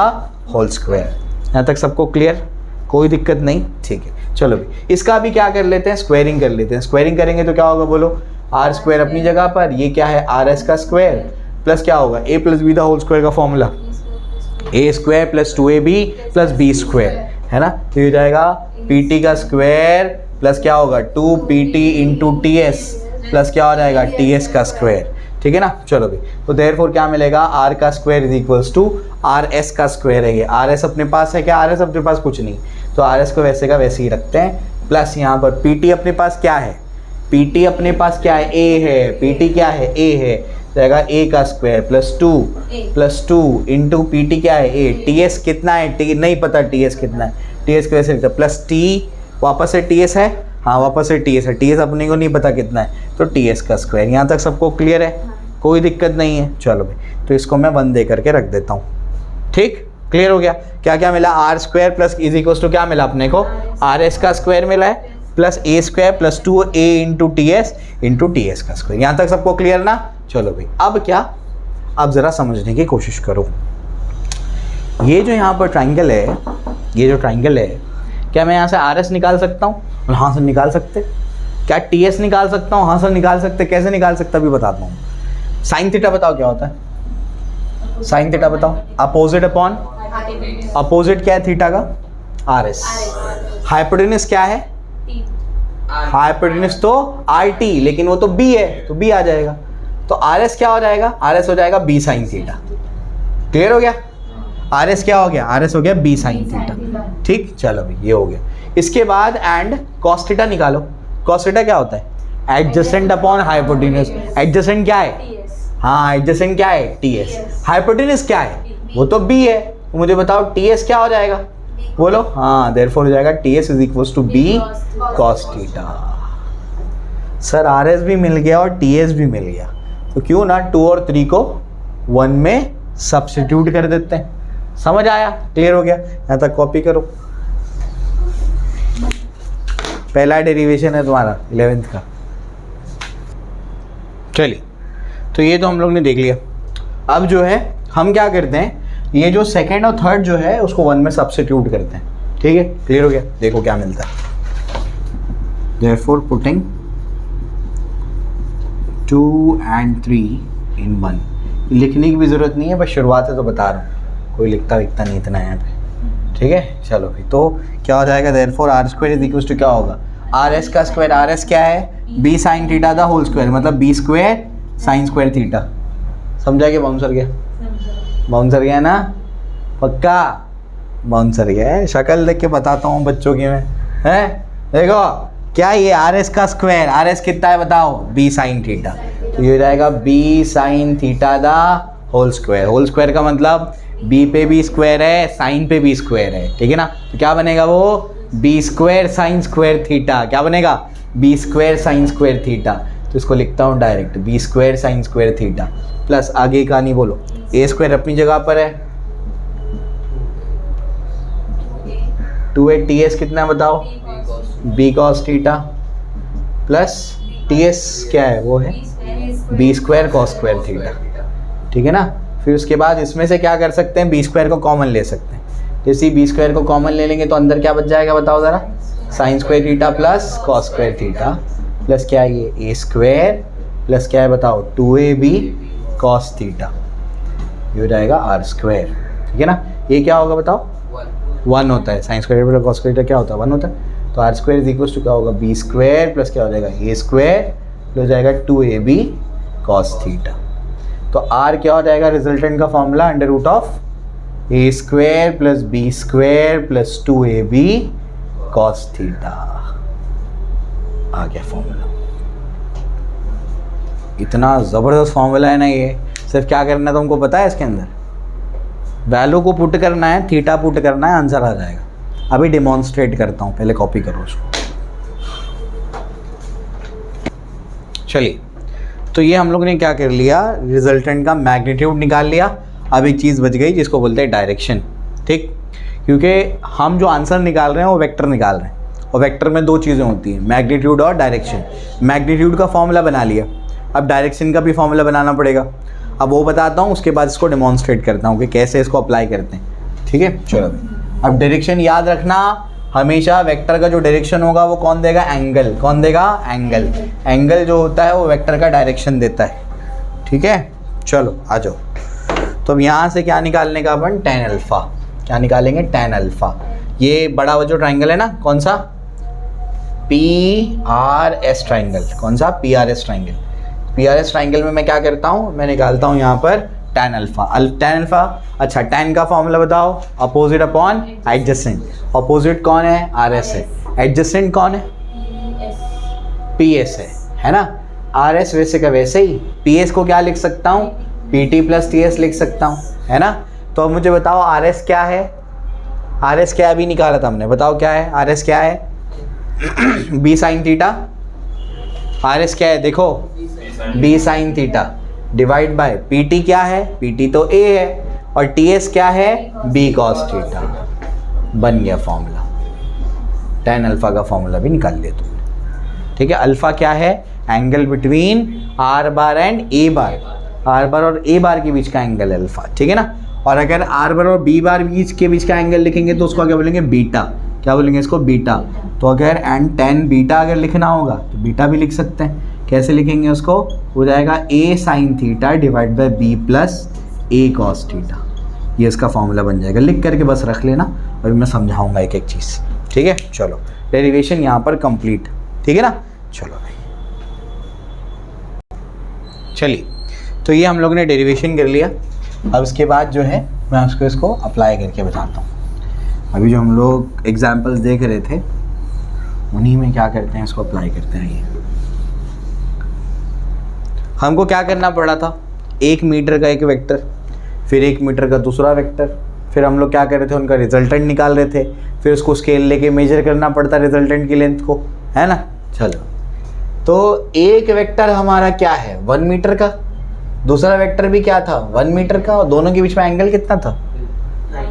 [SPEAKER 1] whole square. यहाँ तक सबको क्लियर, कोई दिक्कत नहीं, ठीक है। चलो भी इसका भी क्या कर लेते हैं, स्क्वायरिंग कर लेते हैं। स्क्वायरिंग करेंगे तो क्या होगा बोलो, R स्क्वायर अपनी जगह पर, ये क्या है RS का स्क्वायर, प्लस क्या होगा A plus B the whole square का formula, A square plus 2AB plus B square, है ना। तो ये हो जाएगा PT का स्क्वायर प्लस क्या होगा 2PT इंटू TS प्लस क्या हो जाएगा TS का स्क्वायर, ठीक है ना। चलो भी, तो देयरफॉर क्या मिलेगा, R का square is equals to RS का स्क्वायर है। ये RS अपने पास है क्या, RS अपने पास कुछ नहीं, तो RS को वैसे का वैसे ही रखते हैं। प्लस यहाँ पर PT अपने पास क्या है, PT अपने पास क्या है, A है, PT क्या है, A है, जाएगा A का स्क्वायर प्लस 2 इंटू PT क्या है A, TS कितना है, T नहीं पता TS कितना है, TS को वैसे लिखते हैं प्लस T, वापस से TS है, हाँ वापस से TS है, TS अपने को नहीं पता कितना है, तो TS का स्क्वायर। यहाँ तक सबको क्लियर है, कोई दिक्कत नहीं है। चलो भाई, तो इसको मैं 1 दे करके रख देता हूँ, ठीक, क्लियर हो गया। क्या क्या मिला, R square plus is equals to क्या मिला अपने को, RS का स्क्वायर मिला है, plus A square plus 2A into TS का स्क्वायर। यहाँ तक सबको क्लियर ना, चलो भाई, अब क्या, अब ज़रा समझने की कोशिश करो। ये जो यहाँ पर ट्राइंगल है, ये जो ट्राइंगल है, क्या मैं यहाँ से आर एस निकाल सकता हूँ? हाँ सर निकाल सकते। क्या टी एस निकाल सकता हूँ? हाँ सर निकाल सकते। कैसे निकाल सकता अभी बताता हूँ। साइन थीटा बताओ क्या होता है? साइन थीटा बताओ। अपोजिट अपॉन, अपोजिट क्या है थीटा का? R S. हाइपोटेन्यूस क्या है? हाइपोटेन्यूस तो आर टी, लेकिन वो तो बी है, तो बी आ जाएगा। तो आर एस क्या हो जाएगा? आर एस हो जाएगा बी साइन थीटा। क्लियर हो गया? आर एस क्या हो गया? आर एस हो गया बी साइन थीटा। ठीक, चलो भाई ये हो गया। इसके बाद एंड कॉस थीटा निकालो। कॉस थीटा क्या होता है? Adjacent upon hypotenuse. एडजेसेंट क्या है? हाँ, एडजेसेंट क्या है? T S. हाइपोटेन्यूस क्या है? वो तो बी है। तो मुझे बताओ टी एस क्या हो जाएगा? बोलो। हाँ, देयरफॉर हो जाएगा T S is equal to B cos theta. Sir R S भी मिल गया और टी एस भी मिल गया, तो क्यों ना 2 और 3 को 1 में सब्स्टिट्यूट कर देते हैं। समझ आया? क्लियर हो गया? यहाँ तक कॉपी करो। पहला डेरिवेशन है तुम्हारा 11th का। चलिए, तो ये तो हम लोग ने देख लिया। अब जो है हम क्या करते हैं, ये जो सेकंड और थर्ड जो है उसको 1 में सब्स्टिट्यूट करते हैं। ठीक है, क्लियर हो गया? देखो क्या मिलता है। Therefore putting 2 and 3 in 1। लिखने की भी ज़रूरत नहीं है, बस शुरुआत है तो बता रहा हूँ, कोई लिखता विखता नहीं इतना यहाँ पे। ठीक है, चलो भाई, तो क्या हो जाएगा? Therefore r square is equal to क्या होगा? आर एस का स्क्वायर। आर एस क्या है? B sine theta the whole square, मतलब B square sine square theta. समझा कि बाउंसर गया? बाउंसर गया ना? पक्का बाउंसर गया है। शक्ल देख के बताता हूँ बच्चों की मैं, है देखो क्या ये आर एस का स्क्वायर। आर एस कितना है बताओ? B sine theta. तो ये हो जाएगा B sine theta the whole square. Whole square का मतलब बी पे भी स्क्वायर है, साइन पे भी स्क्वायर है। ठीक है ना? तो क्या बनेगा वो? B square sine square theta. क्या बनेगा? B square sine square theta. तो इसको लिखता हूँ direct, B square sine square theta plus आगे का नहीं बोलो, ए स्क्वायर अपनी जगह पर है, 2a टी एस कितना है बताओ? B cos theta plus T S क्या है? वो है B square cos square theta. ठीक है ना? फिर उसके बाद इसमें से क्या कर सकते हैं? बी स्क्वायर को कॉमन ले सकते हैं। जैसे बी स्क्वायर को कॉमन ले लेंगे तो अंदर क्या बच जाएगा बताओ ज़रा? Sign square theta plus cos square theta plus क्या है ये? ए स्क्वायर प्लस क्या है बताओ? 2ab cos theta. ये हो जाएगा आर स्क्वायर। ठीक है ना? ये क्या होगा बताओ? 1 होता है। Sine square plus cos square क्या होता है? 1 होता है। तो R square is equal to क्या होगा? बी स्क्वायर प्लस क्या हो जाएगा? ए स्क्वायर हो जाएगा 2ab कॉस थीटा। तो आर क्या हो जाएगा? रिजल्टेंट का formula under root of A square plus B square plus 2ab cos theta. आ गया फॉर्मूला। इतना ज़बरदस्त फॉर्मूला है ना ये। सिर्फ क्या करना है तुमको पता है? इसके अंदर वैल्यू को पुट करना है, थीटा पुट करना है, आंसर आ जाएगा। अभी डिमॉन्स्ट्रेट करता हूँ, पहले कॉपी करो उसको। चलिए, तो ये हम लोग ने क्या कर लिया? रिजल्टेंट का मैग्नीट्यूड निकाल लिया। अब एक चीज़ बच गई जिसको बोलते हैं डायरेक्शन। ठीक, क्योंकि हम जो आंसर निकाल रहे हैं वो वेक्टर निकाल रहे हैं, और वेक्टर में 2 चीज़ें होती हैं, मैग्नीट्यूड और डायरेक्शन। मैग्नीट्यूड का फॉर्मूला बना लिया, अब डायरेक्शन का भी फॉर्मूला बनाना पड़ेगा। अब वो बताता हूँ, उसके बाद इसको डेमॉन्स्ट्रेट करता हूँ कि कैसे इसको अप्लाई करते हैं। ठीक है, चलो अब डायरेक्शन याद रखना, हमेशा वेक्टर का जो डायरेक्शन होगा वो कौन देगा? एंगल। कौन देगा? एंगल। एंगल जो होता है वो वेक्टर का डायरेक्शन देता है। ठीक है, चलो आ जाओ। तो अब यहाँ से क्या निकालने का अपन? tan alpha. क्या निकालेंगे? tan alpha. ये बड़ा जो ट्राइंगल है ना, कौन सा? PRS triangle. कौन सा? PRS triangle. PRS ट्राइंगल में मैं क्या करता हूँ? मैं निकालता हूँ यहाँ पर tan अल्फ़ा। tan अल्फ़ा, अच्छा tan का फॉर्मूला बताओ? Opposite upon adjacent. अपोजिट कौन है? RS है। एडजेसेंट कौन है? PS है ना? RS वैसे का वैसे ही, PS को क्या लिख सकता हूँ? PT प्लस TS लिख सकता हूँ, है ना? तो अब मुझे बताओ RS क्या है? RS क्या अभी निकाला था हमने, बताओ क्या है? RS क्या है? B sine theta. RS क्या है? देखो B sign theta divide by PT क्या है? PT तो A है, और TS क्या है? B cos theta. बन गया फॉर्मूला। tan अल्फ़ा का फॉर्मूला भी निकाल लिया तुमने। ठीक है, अल्फ़ा क्या है? Angle between are bar and A bar, are bar और ए बार के बीच का एंगल है अल्फा, ठीक है ना। और अगर आर बार और बी बार बीच के बीच का एंगल लिखेंगे तो उसको क्या बोलेंगे, बीटा। क्या बोलेंगे इसको, बीटा। तो अगर एंड टेन बीटा अगर लिखना होगा तो बीटा भी लिख सकते हैं। कैसे लिखेंगे उसको, हो जाएगा A sine theta divide by B plus A cos theta. ये इसका फॉर्मूला बन जाएगा, लिख करके बस रख लेना, अभी मैं समझाऊंगा एक एक चीज़, ठीक है। चलो डेरिवेशन यहाँ पर कंप्लीट, ठीक है ना। चलो भाई चलिए, तो ये हम लोग ने डेरिवेशन कर लिया। अब इसके बाद जो है मैं उसको इसको अप्लाई करके बताता हूँ। अभी जो हम लोग एग्जाम्पल्स देख रहे थे उन्हीं में क्या करते हैं, इसको अप्लाई करते हैं। ये हमको क्या करना पड़ा था, 1 मीटर का एक वेक्टर, फिर 1 मीटर का दूसरा वेक्टर, फिर हम लोग क्या कर रहे थे, उनका रिजल्टेंट निकाल रहे थे, फिर उसको स्केल लेके मेजर करना पड़ता रिजल्टेंट की लेंथ को, है ना। चलो, तो एक वेक्टर हमारा क्या है 1 मीटर का, दूसरा वेक्टर भी क्या था 1 मीटर का, और दोनों के बीच में एंगल कितना था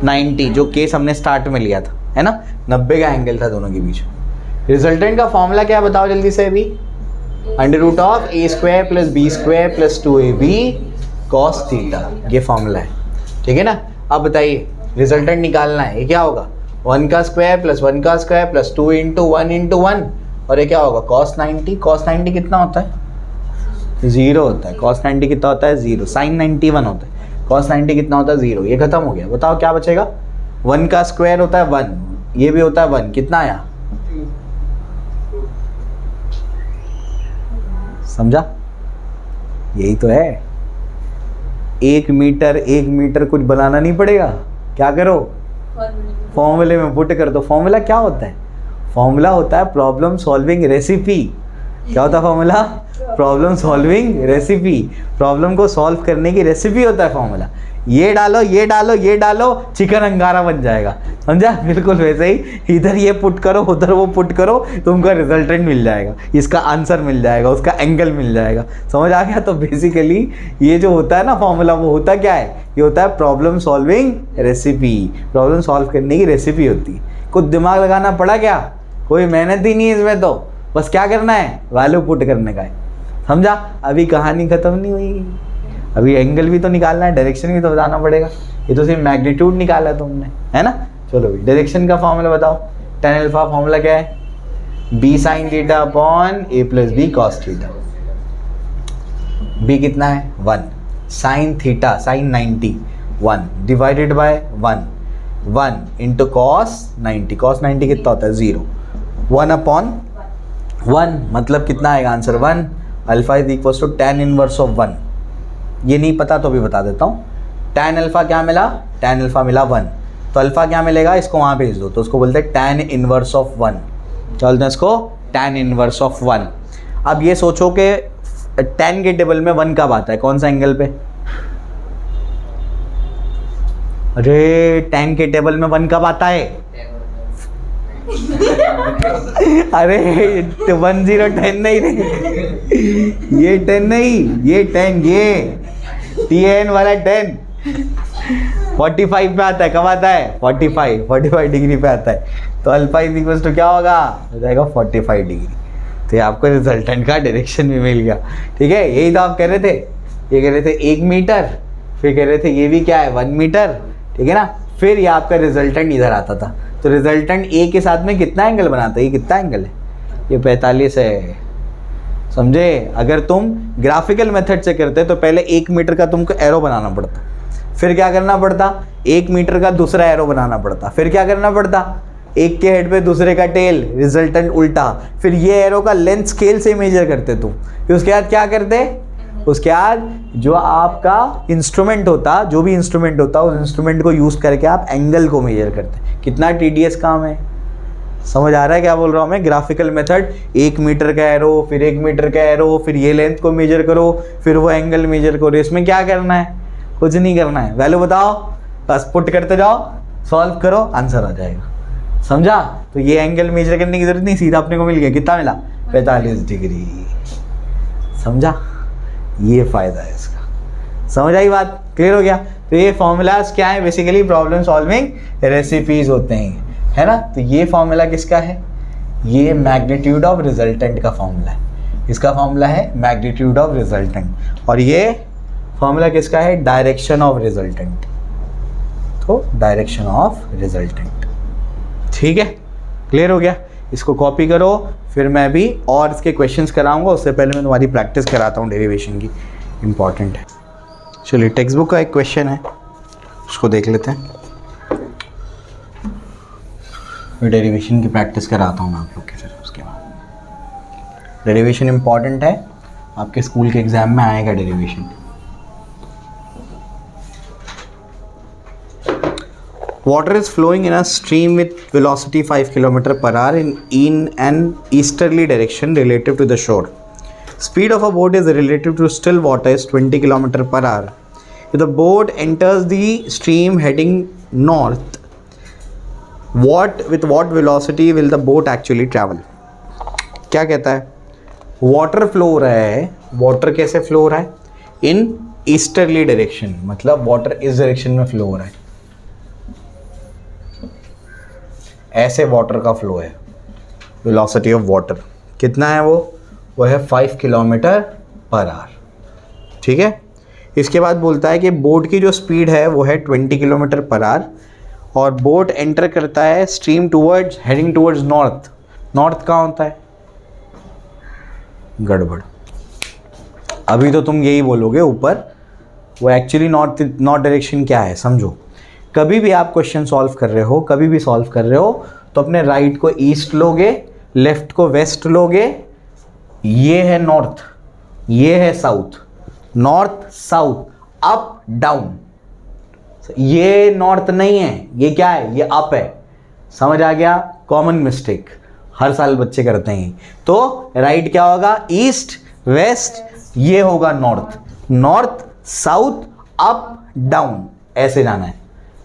[SPEAKER 1] 90, जो केस हमने स्टार्ट में लिया था, है ना। 90 का एंगल था दोनों के बीच। रिजल्टेंट का फॉर्मूला क्या बताओ जल्दी से अभी, √of a² + b² + 2ab cos theta, ये फॉर्मूला है, ठीक है ना। अब बताइए रिजल्टेंट निकालना है, ये क्या होगा 1 का स्क्वायर + 1 का स्क्वायर + 2 × 1 × 1, और ये क्या होगा cos 90। cos 90 कितना होता है 0 होता है। cos 90 कितना होता है 0। sin 91 होता है। cos 90 कितना होता है 0। ये खत्म हो गया। बताओ क्या बचेगा, 1 का स्क्वायर होता है 1, ये भी होता है 1, कितना आया, समझा। यही तो है, 1 मीटर कुछ बनाना नहीं पड़ेगा, क्या करो फॉर्मूले में पुट कर दो। फॉर्मूला क्या होता है, फॉर्मूला होता है प्रॉब्लम सॉल्विंग रेसिपी। क्या होता है formula, problem solving recipe. Problem को सॉल्व करने की रेसिपी होता है फॉर्मूला। ये डालो ये डालो ये डालो, चिकन अंगारा बन जाएगा, समझा। बिल्कुल वैसे ही, इधर ये पुट करो उधर वो पुट करो, तुमको रिजल्टेंट मिल जाएगा, इसका आंसर मिल जाएगा, उसका एंगल मिल जाएगा, समझ आ गया। तो बेसिकली ये जो होता है ना फॉर्मूला, वो होता क्या है, ये होता है problem solving recipe. Problem solve करने की रेसिपी होती है। कुछ दिमाग लगाना पड़ा क्या, कोई मेहनत ही नहीं है इसमें, तो बस क्या करना है, वैल्यू पुट करने का है, समझा। अभी कहानी खत्म नहीं हुई, अभी एंगल भी तो निकालना है, डायरेक्शन भी तो बताना पड़ेगा। ये तो सिर्फ मैग्नीट्यूड निकाला तुमने, है ना। चलो भाई डायरेक्शन का फॉर्मूला बताओ। tan अल्फा फॉर्मूला क्या है, b sin theta upon a + b cos theta. b कितना है 1, sin theta sin 90 1 divided by 1 into cos 90। cos 90 कितना होता है 0। 1 अपॉन 1 मतलब कितना आएगा answer 1। Alpha = tan inverse of 1। ये नहीं पता तो भी बता देता हूँ। tan अल्फा क्या मिला, tan अल्फा मिला 1, तो अल्फा क्या मिलेगा, इसको वहाँ भेज दो, तो उसको बोलते हैं tan इनवर्स ऑफ 1। चलते हैं इसको tan इनवर्स ऑफ 1। अब ये सोचो कि tan के टेबल में 1 कब आता है, कौन सा एंगल पे, अरे tan के टेबल में 1 कब आता है अरे 1010 नहीं रे, ये 10 नहीं, ये 10, ये TN वाला 10 45 पे आता है। कब आता है 45 डिग्री पे आता है। तो अल्फा = क्या होगा, हो जाएगा 45 डिग्री। तो ये आपको रिजल्टेंट का डायरेक्शन भी मिल गया, ठीक है। यही तो आप कह रहे थे, ये कह रहे थे 1 मीटर, फिर कह रहे थे ये भी क्या है 1 मीटर, ठीक है ना। फिर ये आपका रिजल्टेंट इधर आता था। तो रिजल्टेंट ए के साथ में कितना एंगल बनाता है, ये कितना एंगल है, ये 45 है, समझे। अगर तुम ग्राफिकल मेथड से करते तो पहले 1 मीटर का तुमको एरो बनाना पड़ता, फिर क्या करना पड़ता 1 मीटर का दूसरा एरो बनाना पड़ता, फिर क्या करना पड़ता एक के हेड पे दूसरे का टेल, रिजल्टेंट उल्टा, फिर ये एरो का लेंथ स्केल से मेजर करते तुम। फिर उसके बाद क्या करते, उसके बाद जो आपका इंस्ट्रूमेंट होता, जो भी इंस्ट्रूमेंट होता उस इंस्ट्रूमेंट को यूज़ करके आप एंगल को मेजर करते। कितना टीडियस काम है, समझ आ रहा है क्या बोल रहा हूँ मैं। ग्राफिकल मेथड 1 मीटर का एरो, फिर 1 मीटर का एरो, फिर ये लेंथ को मेजर करो, फिर वो एंगल मेजर करो। इसमें क्या करना है, कुछ नहीं करना है, वैल्यू बताओ, बस पुट करते जाओ, सॉल्व करो, आंसर आ जाएगा, समझा। तो ये एंगल मेजर करने की जरूरत नहीं, सीधा अपने को मिल गया, कितना मिला 45 डिग्री, समझा। ये फ़ायदा है इसका, समझ आई बात, क्लियर हो गया। तो ये फॉर्मूलाज क्या है, बेसिकली प्रॉब्लम सॉल्विंग रेसिपीज होते हैं, है ना। तो ये फॉर्मूला किसका है, ये मैग्नीट्यूड ऑफ रिजल्टेंट का फॉर्मूला है। इसका फॉर्मूला है मैग्नीट्यूड ऑफ रिजल्टेंट, और ये फॉर्मूला किसका है, डायरेक्शन ऑफ रिजल्टेंट। तो डायरेक्शन ऑफ रिजल्टेंट, ठीक है, क्लियर हो गया। इसको कॉपी करो, फिर मैं भी और इसके क्वेश्चंस कराऊंगा, उससे पहले मैं तुम्हारी प्रैक्टिस कराता हूँ डेरिवेशन की, इंपॉर्टेंट है। चलिए टेक्स्ट बुक का एक क्वेश्चन है, उसको देख लेते हैं, फिर डेरिवेशन की प्रैक्टिस कराता हूँ मैं आप लोग के। फिर उसके बाद डेरिवेशन इंपॉर्टेंट है, आपके स्कूल के एग्जाम में आएगा derivation. Water is flowing in a stream with velocity 5 km per hour in an easterly direction relative to the shore. Speed of a boat is relative to still water is 20 km per hour. If the boat enters the stream heading north, with what velocity will the boat actually travel? क्या कहता है, water flow हो रहा है, water कैसे flow हो रहा है, इन ईस्टर्ली डायरेक्शन, मतलब वाटर इस डायरेक्शन में फ्लो हो रहा है, ऐसे वाटर का फ्लो है। वेलोसिटी ऑफ वाटर कितना है, वो है 5 किलोमीटर पर आवर, ठीक है। इसके बाद बोलता है कि बोट की जो स्पीड है वो है 20 किलोमीटर पर आवर, और बोट एंटर करता है stream towards, heading towards north. North कहाँ होता है, गड़बड़। अभी तो तुम यही बोलोगे ऊपर, वो एक्चुअली नॉर्थ डायरेक्शन क्या है समझो। कभी भी आप क्वेश्चन सॉल्व कर रहे हो, कभी भी सॉल्व कर रहे हो, तो अपने राइट को ईस्ट लोगे, लेफ्ट को वेस्ट लोगे। ये है नॉर्थ, ये है south, north south, up down. ये नॉर्थ नहीं है, ये क्या है, ये अप है। समझ आ गया, कॉमन मिस्टेक हर साल बच्चे करते हैं। तो राइट क्या होगा, ईस्ट वेस्ट, ये होगा north, north south up down, ऐसे जाना है,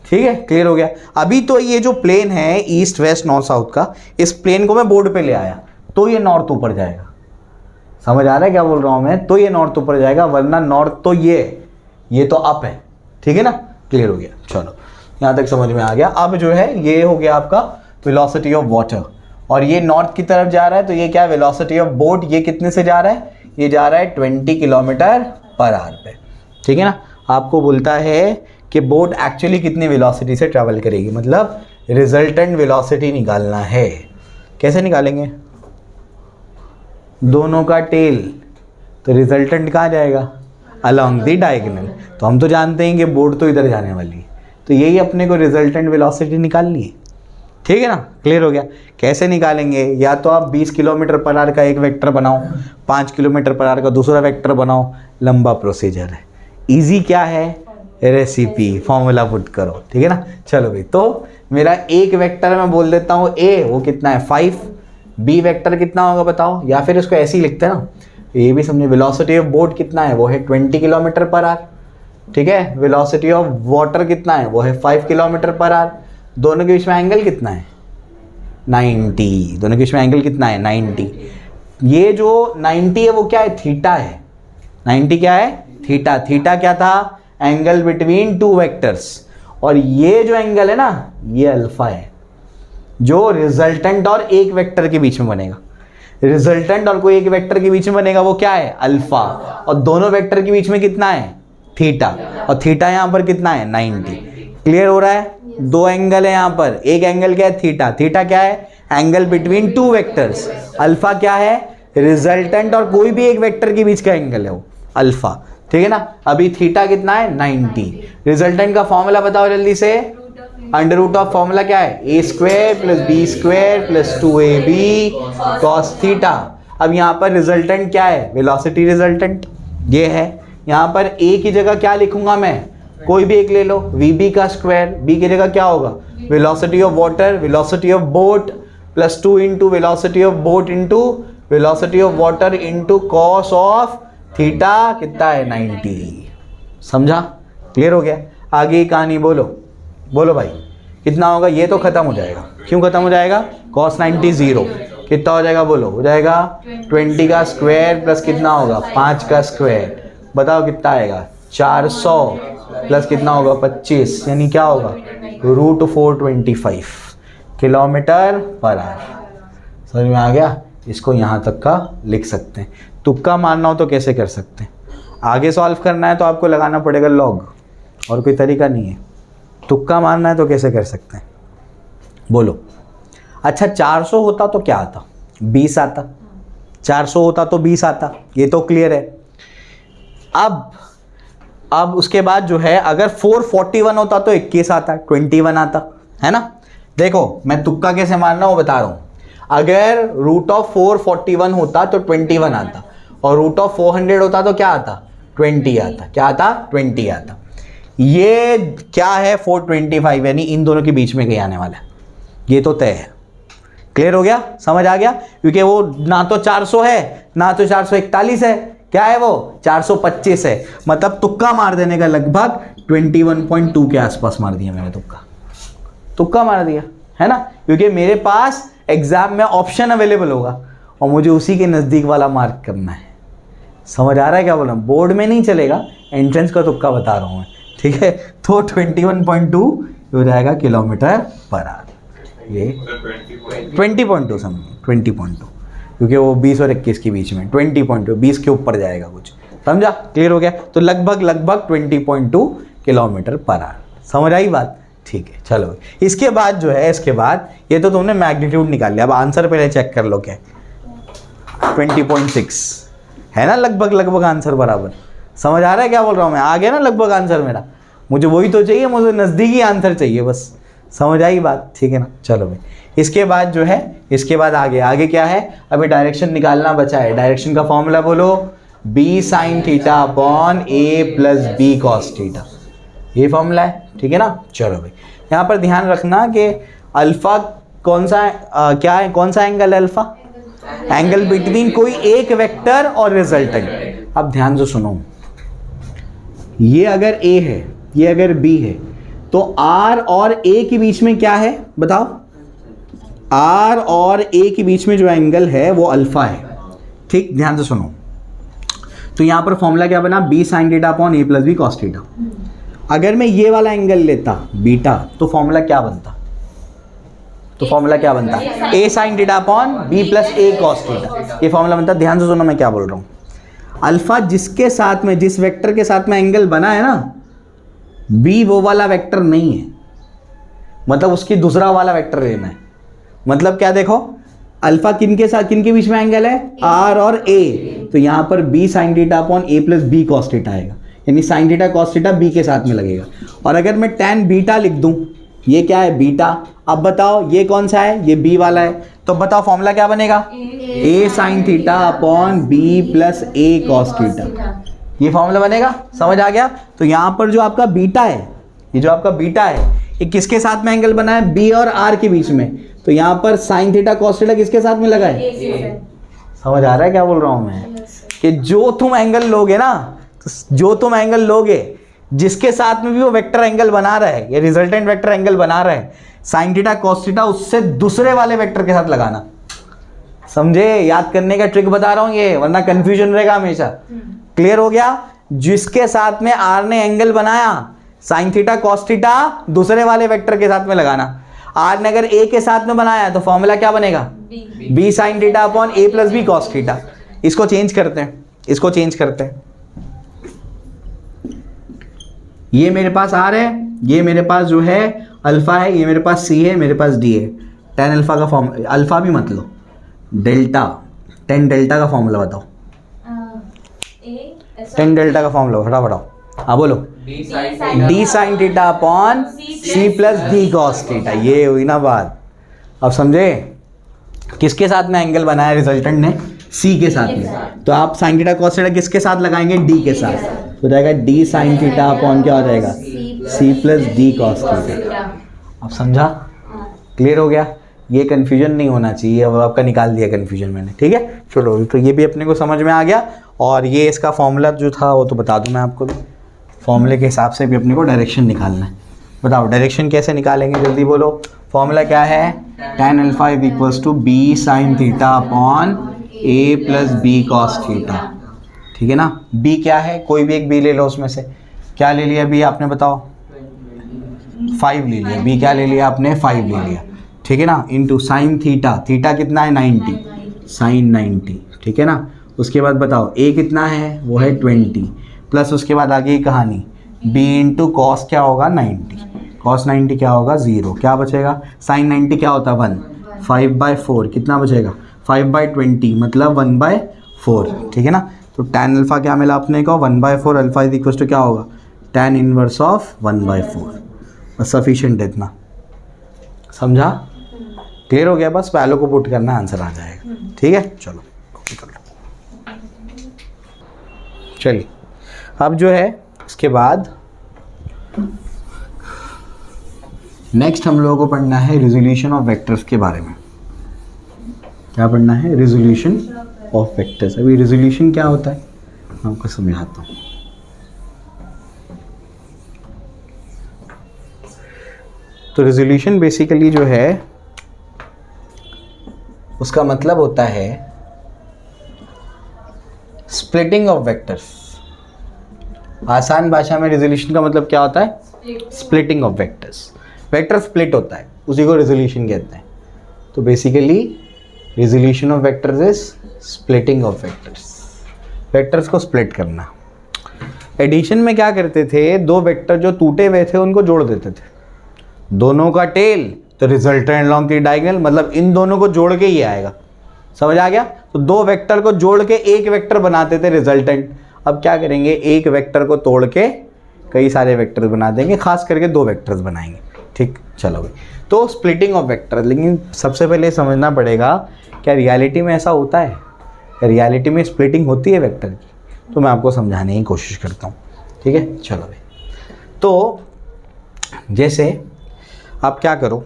[SPEAKER 1] ठीक है, क्लियर हो गया। अभी तो ये जो प्लेन है ईस्ट वेस्ट नॉर्थ साउथ का, इस प्लेन को मैं बोर्ड पे ले आया तो ये नॉर्थ ऊपर जाएगा। समझ आ रहा है क्या बोल रहा हूं मैं, तो ये नॉर्थ ऊपर जाएगा, वरना नॉर्थ तो ये तो अप है, ठीक है ना, क्लियर हो गया। चलो यहां तक समझ में आ गया। अब जो है ये हो गया आपका वेलोसिटी ऑफ वाटर, और ये नॉर्थ की तरफ जा रहा है, तो ये क्या है, वेलोसिटी ऑफ बोट। ये कितने से जा रहा है, ये जा रहा है 20 किलोमीटर पर आवर पे, ठीक है ना। आपको बोलता है कि बोट एक्चुअली कितनी वेलोसिटी से ट्रैवल करेगी, मतलब रिजल्टेंट वेलोसिटी निकालना है। कैसे निकालेंगे, दोनों का टेल, तो रिजल्टेंट कहाँ जाएगा, अलोंग द डायगोनल। तो हम तो जानते हैं कि बोट तो इधर जाने वाली है, तो यही अपने को रिजल्टेंट वेलोसिटी निकालनी है, ठीक है ना, क्लियर हो गया। कैसे निकालेंगे, या तो आप 20 किलोमीटर पर आवर का एक वेक्टर बनाओ, 5 किलोमीटर पर आवर का दूसरा वेक्टर बनाओ, लंबा प्रोसीजर है। ईजी क्या है, रेसिपी, फॉर्मूला पुट करो, ठीक है ना। चलो भाई, तो मेरा एक वेक्टर मैं बोल देता हूँ ए, वो कितना है 5, बी वेक्टर कितना होगा बताओ, या फिर इसको ऐसे ही लिखते हैं ना, ये भी समझे। वेलोसिटी ऑफ बोट कितना है, वो है 20 किलोमीटर पर आवर, ठीक है। वेलोसिटी ऑफ वाटर कितना है, वो है 5 किलोमीटर पर आवर। दोनों के बीच में एंगल कितना है, 90, दोनों के बीच में एंगल कितना है, 90। ये जो 90 है वो क्या है, थीटा है। 90 क्या है, थीटा। थीटा क्या था, एंगल बिटवीन टू वेक्टर्स, और ये जो एंगल है ना, ये अल्फा है, जो रिजल्टेंट और एक वेक्टर के बीच में बनेगा। रिजल्टेंट और कोई एक वेक्टर के बीच में बनेगा, वो क्या है, अल्फा, और दोनों वेक्टर के बीच में कितना है, थीटा, और थीटा यहां पर कितना है, 90। क्लियर हो रहा है, दो एंगल है यहां पर, एक एंगल क्या है, थीटा। थीटा क्या है, angle between two vectors. Alpha क्या है, रिजल्टेंट और कोई भी एक वेक्टर के बीच का एंगल है वो अल्फा, ठीक है ना। अभी थीटा कितना है, 90। रिजल्टेंट का फॉर्मूला बताओ जल्दी से, अंडर रूट ऑफ फॉर्मूला क्या है, A square plus B square plus 2ab cos theta. अब यहाँ पर रिजल्टेंट क्या है, वेलोसिटी रिजल्टेंट ये है। यहाँ पर ए की जगह क्या लिखूंगा मैं, कोई भी एक ले लो, वीबी का स्क्वायर, बी की जगह क्या होगा, velocity of water, velocity of boat plus 2 into velocity of boat into velocity of water into cos of theta, कितना है, 90। समझा, क्लियर हो गया। आगे की कहानी बोलो, बोलो भाई कितना होगा, ये तो खत्म हो जाएगा। क्यों खत्म हो जाएगा, cos 90 0, कितना हो जाएगा बोलो, हो जाएगा 20 का स्क्वायर प्लस कितना होगा, 5 का स्क्वायर, बताओ कितना आएगा, 400 प्लस कितना होगा, 25, यानी क्या होगा, √425 किलोमीटर पर आवर। समझ में आ गया, इसको यहाँ तक का लिख सकते हैं। तुक्का मारना हो तो कैसे कर सकते हैं? आगे सॉल्व करना है तो आपको लगाना पड़ेगा लॉग, और कोई तरीका नहीं है। तुक्का मारना है तो कैसे कर सकते हैं बोलो? अच्छा 400 होता तो क्या आता? 20 आता। 400 होता तो 20 आता, ये तो क्लियर है। अब उसके बाद जो है, अगर 441 होता तो 21 आता, 21 आता, है ना? देखो मैं तुक्का कैसे मारना वो बता रहा हूँ। अगर रूट ऑफ 441 होता तो 21 आता, और रूट ऑफ 400 होता तो क्या आता? 20 आता। क्या आता? 20 आता। ये क्या है? 425, यानी इन दोनों के बीच में कहीं आने वाला है, ये तो तय है। क्लियर हो गया? समझ आ गया? क्योंकि वो ना तो 400 है ना तो 441 है, क्या है वो? 425 है। मतलब तुक्का मार देने का लगभग 21.2 के आसपास मार दिया मैंने तुक्का मार दिया, है ना? क्योंकि मेरे पास एग्जाम में ऑप्शन अवेलेबल होगा और मुझे उसी के नज़दीक वाला मार्क करना है। समझ आ रहा है क्या बोल रहा हूँ? बोर्ड में नहीं चलेगा, एंट्रेंस का तुक्का बता रहा हूँ मैं, ठीक है? तो 21.2 हो जाएगा किलोमीटर पर आवर। ये 20.2 समझिए, 20.2, क्योंकि वो 20 और 21 के बीच में 20.2, 20 के ऊपर जाएगा कुछ, समझा? क्लियर हो गया? तो लगभग 20.2 किलोमीटर पर आवर। समझ आई बात? ठीक है, चलो। इसके बाद जो है, इसके बाद ये तो तुमने मैग्नीट्यूड निकाल लिया, अब आंसर पहले चेक कर लो क्या है। 20.6 है ना, लगभग आंसर बराबर। समझ आ रहा है क्या बोल रहा हूँ मैं? आ गया ना लगभग आंसर मेरा? मुझे वही तो चाहिए, मुझे नज़दीकी आंसर चाहिए बस। समझ आई बात? ठीक है ना? चलो भाई, इसके बाद जो है, इसके बाद आगे क्या है? अभी डायरेक्शन निकालना बचा है। डायरेक्शन का फॉर्मूला बोलो, b sin theta upon a plus B cos theta, ये फॉर्मूला है, ठीक है ना? चलो भाई, यहाँ पर ध्यान रखना कि अल्फा कौन सा क्या है, कौन सा एंगल है? अल्फा एंगल बिटवीन कोई एक वेक्टर और रिजल्टेंट। अब ध्यान से सुनो, ये अगर a है, ये अगर b है, तो r और a के बीच में क्या है बताओ? r और a के बीच में जो एंगल है वो अल्फा है, ठीक? ध्यान से सुनो, तो यहां पर फॉर्मूला क्या बना? b sin theta upon a plus B cos theta. अगर मैं ये वाला एंगल लेता बीटा, तो फॉर्मूला क्या बनता? a sin theta upon b plus a cos theta, ये फॉर्मूला बनता। ध्यान से सुनो मैं क्या बोल रहा हूँ। अल्फा जिसके साथ में, जिस वेक्टर के साथ में एंगल बना है ना, b वो वाला वेक्टर नहीं है, मतलब उसकी दूसरा वाला वेक्टर लेना है। मतलब क्या? देखो, अल्फा किनके साथ, किनके बीच में एंगल है? r और a, तो यहाँ पर b sin theta upon a plus B cos theta आएगा, यानी sin theta cos theta b के साथ में लगेगा। और अगर मैं tan बीटा लिख दूं, ये क्या है? बीटा। अब बताओ ये कौन सा है? ये b वाला है, तो बताओ फॉर्मूला क्या बनेगा? a sin theta upon b plus a cos theta, ये फॉर्मूला बनेगा। समझ आ गया? तो यहाँ पर जो आपका बीटा है, ये जो आपका बीटा है, ये किसके साथ में एंगल बना है? b और r के बीच में। तो यहाँ पर sin थीटा cos थीटा किसके साथ में लगा है? समझ आ रहा है क्या बोल रहा हूँ मैं? कि जो तुम एंगल लोगे ना, तो जो तुम एंगल लोगे जिसके साथ में भी वो वेक्टर एंगल बना रहा है, या रिजल्टेंट वेक्टर एंगल बना रहा है, sin थीटा cos थीटा उससे दूसरे वाले वेक्टर के साथ लगाना। समझे? याद करने का ट्रिक बता रहा हूँ ये, वरना कंफ्यूजन रहेगा हमेशा। क्लियर हो गया? जिसके साथ में r ने एंगल बनाया, sin थीटा cos थीटा दूसरे वाले वेक्टर के साथ में लगाना। r ने अगर a के साथ में बनाया तो फॉर्मूला क्या बनेगा? b sin theta upon a plus B cos theta. इसको चेंज करते हैं, इसको चेंज करते हैं। ये मेरे पास r है, ये मेरे पास जो है अल्फा है, ये मेरे पास c है, मेरे पास d है। tan अल्फा का फॉर्मूला, अल्फा भी मत लो, डेल्टा, tan डेल्टा का फॉर्मूला बताओ। tan डेल्टा का फॉर्मूला फटाफट बताओ। हाँ बोलो, d sin theta upon c plus D cos theta, ये हुई ना बात। अब समझे? किसके साथ में एंगल बनाया रिजल्टेंट ने? c के साथ में। तो आप sin थीटा cos थीटा किसके साथ लगाएंगे? d के साथ, तो जाएगा d sin थीटा अपॉन क्या हो जाएगा? c plus D cos theta. अब समझा? क्लियर हो गया? ये कन्फ्यूजन नहीं होना चाहिए, अब आपका निकाल दिया कन्फ्यूजन मैंने, ठीक है? चलो, तो ये भी अपने को समझ में आ गया। और ये इसका फॉर्मूला जो था वो तो बता दूं मैं आपको भी, फॉर्मूले के हिसाब से भी अपने को डायरेक्शन निकालना है। बताओ डायरेक्शन कैसे निकालेंगे, जल्दी बोलो। फॉर्मूला क्या है? tan alpha is equals to b sin theta upon a plus B cos theta, ठीक है ना? b क्या है? कोई भी एक b ले लो उसमें से। क्या ले लिया b आपने बताओ? 5 ले लिया। b क्या ले लिया आपने? 5 ले लिया, ठीक है ना? इंटू साइन थीटा, थीटा कितना है? 90, साइन 90, ठीक है ना? उसके बाद बताओ a कितना है, वो है 20, प्लस उसके बाद आगे की कहानी b इंटू कॉस क्या होगा 90, कॉस 90 क्या होगा 0, क्या बचेगा साइन 90 क्या होता है 1, 5/4 कितना बचेगा 5/20 मतलब 1/4, ठीक है ना। तो tan अल्फ़ा क्या मिला अपने को 1/4, अल्फ़ा इज इक्वल टू क्या होगा tan इनवर्स ऑफ 1/4, बस सफिशिएंट है इतना, समझा, क्लियर हो गया। बस वैल्यू को पुट करना आंसर आ जाएगा, ठीक है। चलो कॉपी कर लो। चलिए अब जो है इसके बाद नेक्स्ट हम लोगों को पढ़ना है रिजोल्यूशन ऑफ वेक्टर्स के बारे में। क्या पढ़ना है, रिजोल्यूशन ऑफ वेक्टर्स। अभी रिजोल्यूशन क्या होता है मैं आपको समझाता हूँ। तो रिजोल्यूशन बेसिकली जो है उसका मतलब होता है स्प्लिटिंग ऑफ वेक्टर्स। आसान भाषा में रिजोल्यूशन का मतलब क्या होता है, splitting of vectors. Vector split होता है उसी को रिजोल्यूशन कहते हैं। तो basically resolution of vectors is splitting of vectors, vectors को स्प्लिट करना। एडिशन में क्या करते थे, दो वेक्टर जो टूटे हुए थे उनको जोड़ देते थे, दोनों का टेल तो रिजल्टेंट लॉन्ग की डायगोनल, मतलब इन दोनों को जोड़ के ही आएगा, समझ आ गया। तो दो वेक्टर को जोड़ के एक वेक्टर बनाते थे रिजल्टेंट। अब क्या करेंगे, एक वेक्टर को तोड़ के कई सारे वेक्टर बना देंगे, खास करके दो वेक्टर्स बनाएंगे, ठीक। चलो भाई, तो स्प्लिटिंग ऑफ वेक्टर। लेकिन सबसे पहले समझना पड़ेगा क्या रियलिटी में ऐसा होता है, रियलिटी में स्प्लिटिंग होती है वेक्टर की, तो मैं आपको समझाने की कोशिश करता हूँ, ठीक है। चलो भाई, तो जैसे आप क्या करो,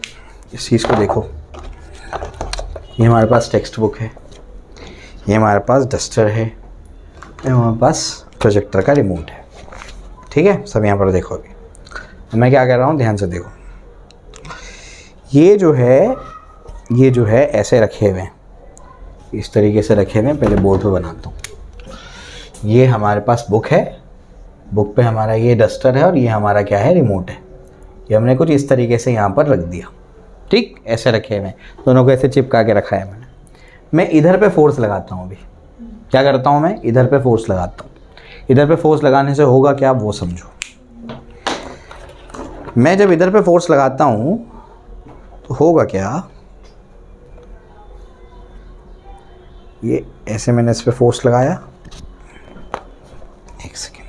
[SPEAKER 1] इस चीज़ को देखो, ये हमारे पास टेक्स्ट बुक है, ये हमारे पास डस्टर है, ये हमारे पास प्रोजेक्टर का रिमोट है, ठीक है। सब यहाँ पर देखो। अभी मैं क्या कर रहा हूँ, ध्यान से देखो। ये जो है ऐसे रखे हुए हैं, इस तरीके से रखे हुए हैं। पहले बोर्ड पे बनाता हूँ। ये हमारे पास बुक है, बुक पे हमारा ये डस्टर है और ये हमारा क्या है, रिमोट है। ये हमने कुछ इस तरीके से यहाँ पर रख दिया, ठीक, ऐसे रखे हुए हैं, दोनों को ऐसे चिपका के रखा है मैंने। मैं इधर पे फोर्स लगाता हूँ। अभी क्या करता हूँ, मैं इधर पे फोर्स लगाता हूँ। इधर पे फोर्स लगाने से होगा क्या, वो समझो। मैं जब इधर पे फोर्स लगाता हूँ तो होगा क्या, ये ऐसे मैंने इस पे फोर्स लगाया, एक सेकेंड,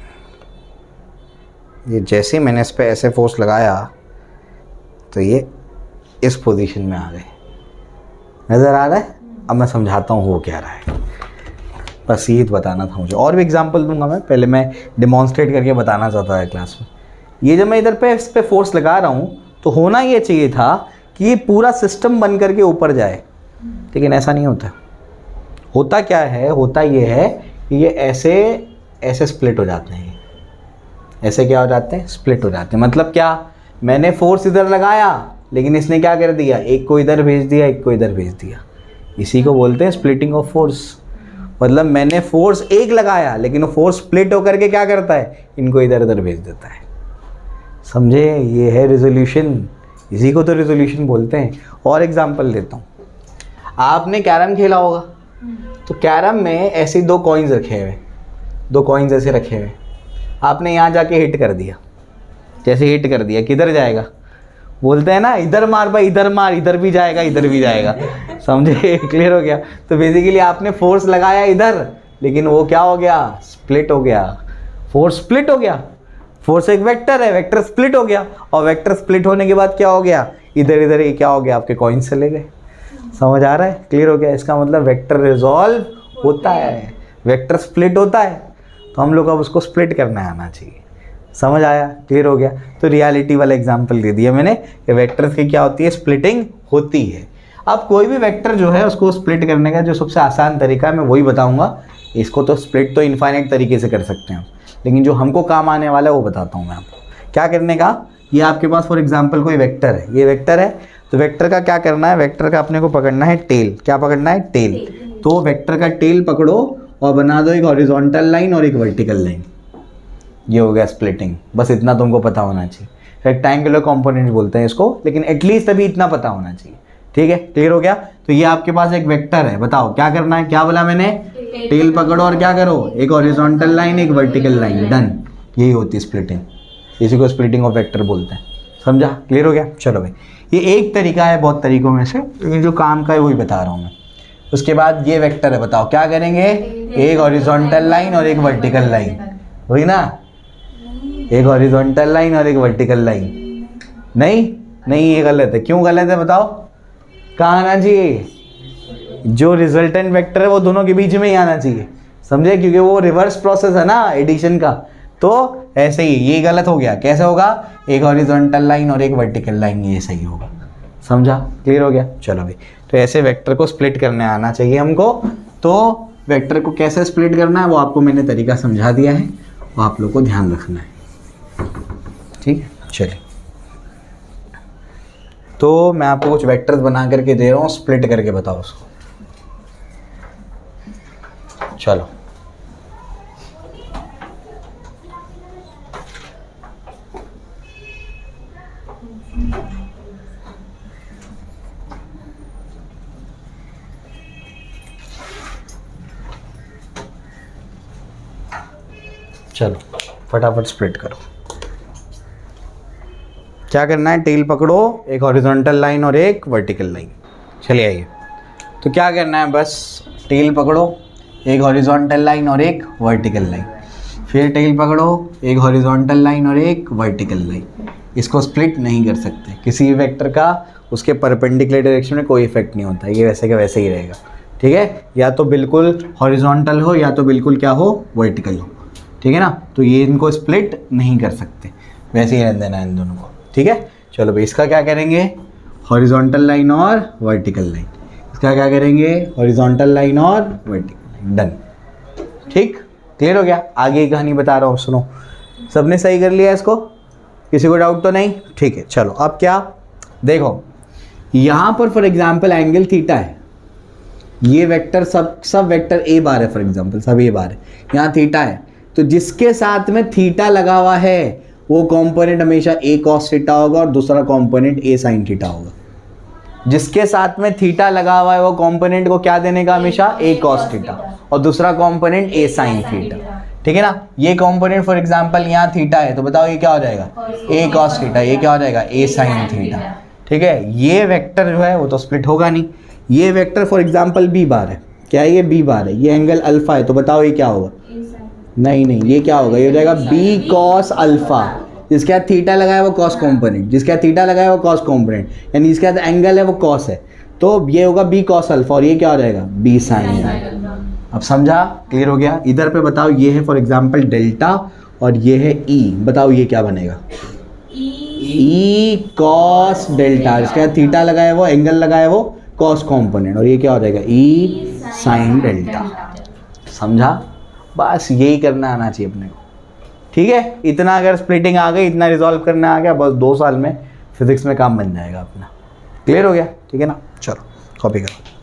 [SPEAKER 1] ये जैसे ही मैंने इस पे ऐसे फोर्स लगाया तो ये इस पोजीशन में आ गए, नज़र आ रहा है। अब मैं समझाता हूँ हो क्या रहा है, बस ये तो बताना था मुझे। और भी एग्जांपल दूंगा मैं, पहले मैं डिमॉन्स्ट्रेट करके बताना चाहता है क्लास में। ये जब मैं इधर पे इस पे फोर्स लगा रहा हूँ तो होना ये चाहिए था कि ये पूरा सिस्टम बन करके ऊपर जाए, लेकिन ऐसा नहीं होता। होता क्या है, होता ये है कि ये ऐसे स्प्लिट हो जाते हैं। ऐसे क्या हो जाते हैं, स्प्लिट हो जाते हैं। मतलब क्या, मैंने फोर्स इधर लगाया लेकिन इसने क्या कर दिया, एक को इधर भेज दिया, एक को इधर भेज दिया। इसी को बोलते हैं स्प्लिटिंग ऑफ फोर्स। मतलब मैंने फोर्स एक लगाया लेकिन वो फोर्स स्प्लिट होकर के क्या करता है, इनको इधर उधर भेज देता है, समझे। ये है रिजोल्यूशन, इसी को तो रिजोल्यूशन बोलते हैं। और एग्जांपल देता हूँ, आपने कैरम खेला होगा, तो कैरम में ऐसे दो कॉइन्स रखे हुए, दो कॉइन्स ऐसे रखे हुए, आपने यहाँ जाके हिट कर दिया। जैसे हिट कर दिया किधर जाएगा, बोलते हैं ना इधर मार भाई, इधर मार, इधर भी जाएगा, इधर भी जाएगा, समझे, क्लियर हो गया। तो बेसिकली आपने फोर्स लगाया इधर, लेकिन वो क्या हो गया, स्प्लिट हो गया, फोर्स स्प्लिट हो गया। फोर्स एक वेक्टर है, वेक्टर स्प्लिट हो गया, और वेक्टर स्प्लिट होने के बाद क्या हो गया, इधर इधर ये क्या हो गया, आपके कॉइन्स चले गए। समझ आ रहा है, क्लियर हो गया। इसका मतलब वेक्टर रिजॉल्व होता है, वेक्टर स्प्लिट होता है, तो हम लोग अब उसको स्प्लिट करना आना चाहिए। समझ आया, क्लियर हो गया। तो रियलिटी वाला एग्जांपल दे दिया मैंने कि वेक्टर्स की क्या होती है, स्प्लिटिंग होती है। अब कोई भी वेक्टर जो है उसको स्प्लिट करने का जो सबसे आसान तरीका है मैं वही बताऊंगा। इसको तो स्प्लिट तो इनफाइनाइट तरीके से कर सकते हैं, लेकिन जो हमको काम आने वाला है वो बताता हूँ मैं आपको। क्या करने का, ये आपके पास फॉर एग्जाम्पल कोई वेक्टर है, ये वेक्टर है, तो वेक्टर का क्या करना है, वेक्टर का अपने को पकड़ना है टेल। क्या पकड़ना है, टेल। तो वेक्टर का टेल पकड़ो और बना दो एक हॉरिजॉन्टल लाइन और एक वर्टिकल लाइन। ये हो गया स्प्लिटिंग। बस इतना तुमको पता होना चाहिए। रेक्टेंगुलर कंपोनेंट बोलते हैं इसको, लेकिन एटलीस्ट अभी इतना पता होना चाहिए, ठीक है, क्लियर हो गया। तो ये आपके पास एक वेक्टर है, बताओ क्या करना है, क्या बोला मैंने, टेल पकड़ो और क्या करो, एक हॉरिजॉन्टल लाइन एक वर्टिकल लाइन, डन। यही होती है स्प्लिटिंग, इसी को स्प्लिटिंग ऑफ वेक्टर बोलते हैं। समझा, क्लियर हो गया? चलो भाई, ये एक तरीका है बहुत तरीकों में से, लेकिन जो काम का है वही बता रहा हूँ मैं। उसके बाद ये वेक्टर है, बताओ क्या करेंगे, एक हॉरिजॉन्टल लाइन और एक वर्टिकल लाइन, वही ना, एक हॉरिजॉन्टल लाइन और एक वर्टिकल लाइन। नहीं नहीं, ये गलत है। क्यों गलत है बताओ? कहाँ आना चाहिए? जो रिजल्टेंट वेक्टर है वो दोनों के बीच में ही आना चाहिए, समझे? क्योंकि वो रिवर्स प्रोसेस है ना एडिशन का, तो ऐसे ही ये गलत हो गया। कैसे होगा? एक हॉरिजॉन्टल लाइन और एक वर्टिकल लाइन, ये सही होगा। समझा, क्लियर हो गया? चलो भाई, तो ऐसे वेक्टर को स्प्लिट करने आना चाहिए हमको। तो वेक्टर को कैसे स्प्लिट करना है वो आपको मैंने तरीका समझा दिया है, वो आप लोग को ध्यान रखना है, ठीक है? चलिए, तो मैं आपको कुछ वेक्टर्स बना करके दे रहा हूँ, स्प्लिट करके बताओ उसको। चलो, चलो फटाफट स्प्लिट करो। क्या करना है? टेल पकड़ो, एक हॉरिजॉन्टल लाइन और एक वर्टिकल लाइन। चलिए आइए, तो क्या करना है, बस टेल पकड़ो, एक हॉरिजॉन्टल लाइन और एक वर्टिकल लाइन, फिर टेल पकड़ो, एक हॉरिजॉन्टल लाइन और एक वर्टिकल लाइन। इसको स्प्लिट नहीं कर सकते, किसी भी वेक्टर का उसके परपेंडिकुलर डायरेक्शन में कोई इफेक्ट नहीं होता, ये वैसे का वैसे ही रहेगा, ठीक है? या तो बिल्कुल हॉरिजॉन्टल हो या तो बिल्कुल क्या हो, वर्टिकल हो, ठीक है ना? तो ये इनको स्प्लिट नहीं कर सकते, वैसे ही रहने देना इन दोनों को, ठीक है? चलो भाई, इसका क्या करेंगे, हॉरिजॉन्टल लाइन और वर्टिकल लाइन। इसका क्या करेंगे, हॉरिजॉन्टल लाइन और वर्टिकल लाइन, डन। ठीक, क्लियर हो गया? आगे की कहानी बता रहा हूँ, सुनो। सबने सही कर लिया इसको? किसी को डाउट तो नहीं? ठीक है, चलो अब क्या, देखो यहाँ पर फॉर एग्जाम्पल एंगल थीटा है, ये वेक्टर सब वेक्टर ए बार है, फॉर एग्जाम्पल सब ए बार है, यहाँ थीटा है, तो जिसके साथ में थीटा लगा हुआ है वो कंपोनेंट हमेशा ए कॉस थीटा होगा और दूसरा कंपोनेंट ए साइन थीटा होगा। जिसके साथ में थीटा लगा हुआ है वो कंपोनेंट को क्या देने का, हमेशा ए कॉस थीटा, और दूसरा कंपोनेंट ए साइन थीटा, ठीक है ना? ये कंपोनेंट फॉर एग्जांपल यहाँ थीटा है, तो बताओ ये क्या हो जाएगा, ए कॉस थीटा, ये क्या हो जाएगा, ए साइन थीटा, ठीक है? ये वेक्टर जो है वो तो स्प्लिट होगा नहीं। ये vector for example B bar है, क्या है, ये बी बार है, ये एंगल अल्फा है, तो बताओ ये क्या होगा, नहीं नहीं, ये क्या होगा, ये हो जाएगा बी कॉस अल्फा। जिसके साथ थीटा लगा है वो कॉस कंपोनेंट, जिसके साथ थीटा लगा है वो कॉस कंपोनेंट, यानी जिसके साथ एंगल है वो कॉस है, तो ये होगा बी कॉस अल्फा और ये क्या हो जाएगा, बी साइन। अब समझा, क्लियर हो गया? इधर पे बताओ, ये है फॉर एग्जांपल डेल्टा और ये है ई, बताओ ये क्या बनेगा, ई कॉस डेल्टा। जिसके साथ थीटा लगा है वो एंगल लगा है वो कॉस कंपोनेंट, और ये क्या हो जाएगा, ई साइन डेल्टा। समझा? बस यही करना आना चाहिए अपने को, ठीक है? इतना अगर स्प्लिटिंग आ गई, इतना रिजॉल्व करना आ गया, बस 2 साल में फिजिक्स में काम बन जाएगा अपना। क्लियर हो गया? ठीक है ना? चलो कॉपी करो।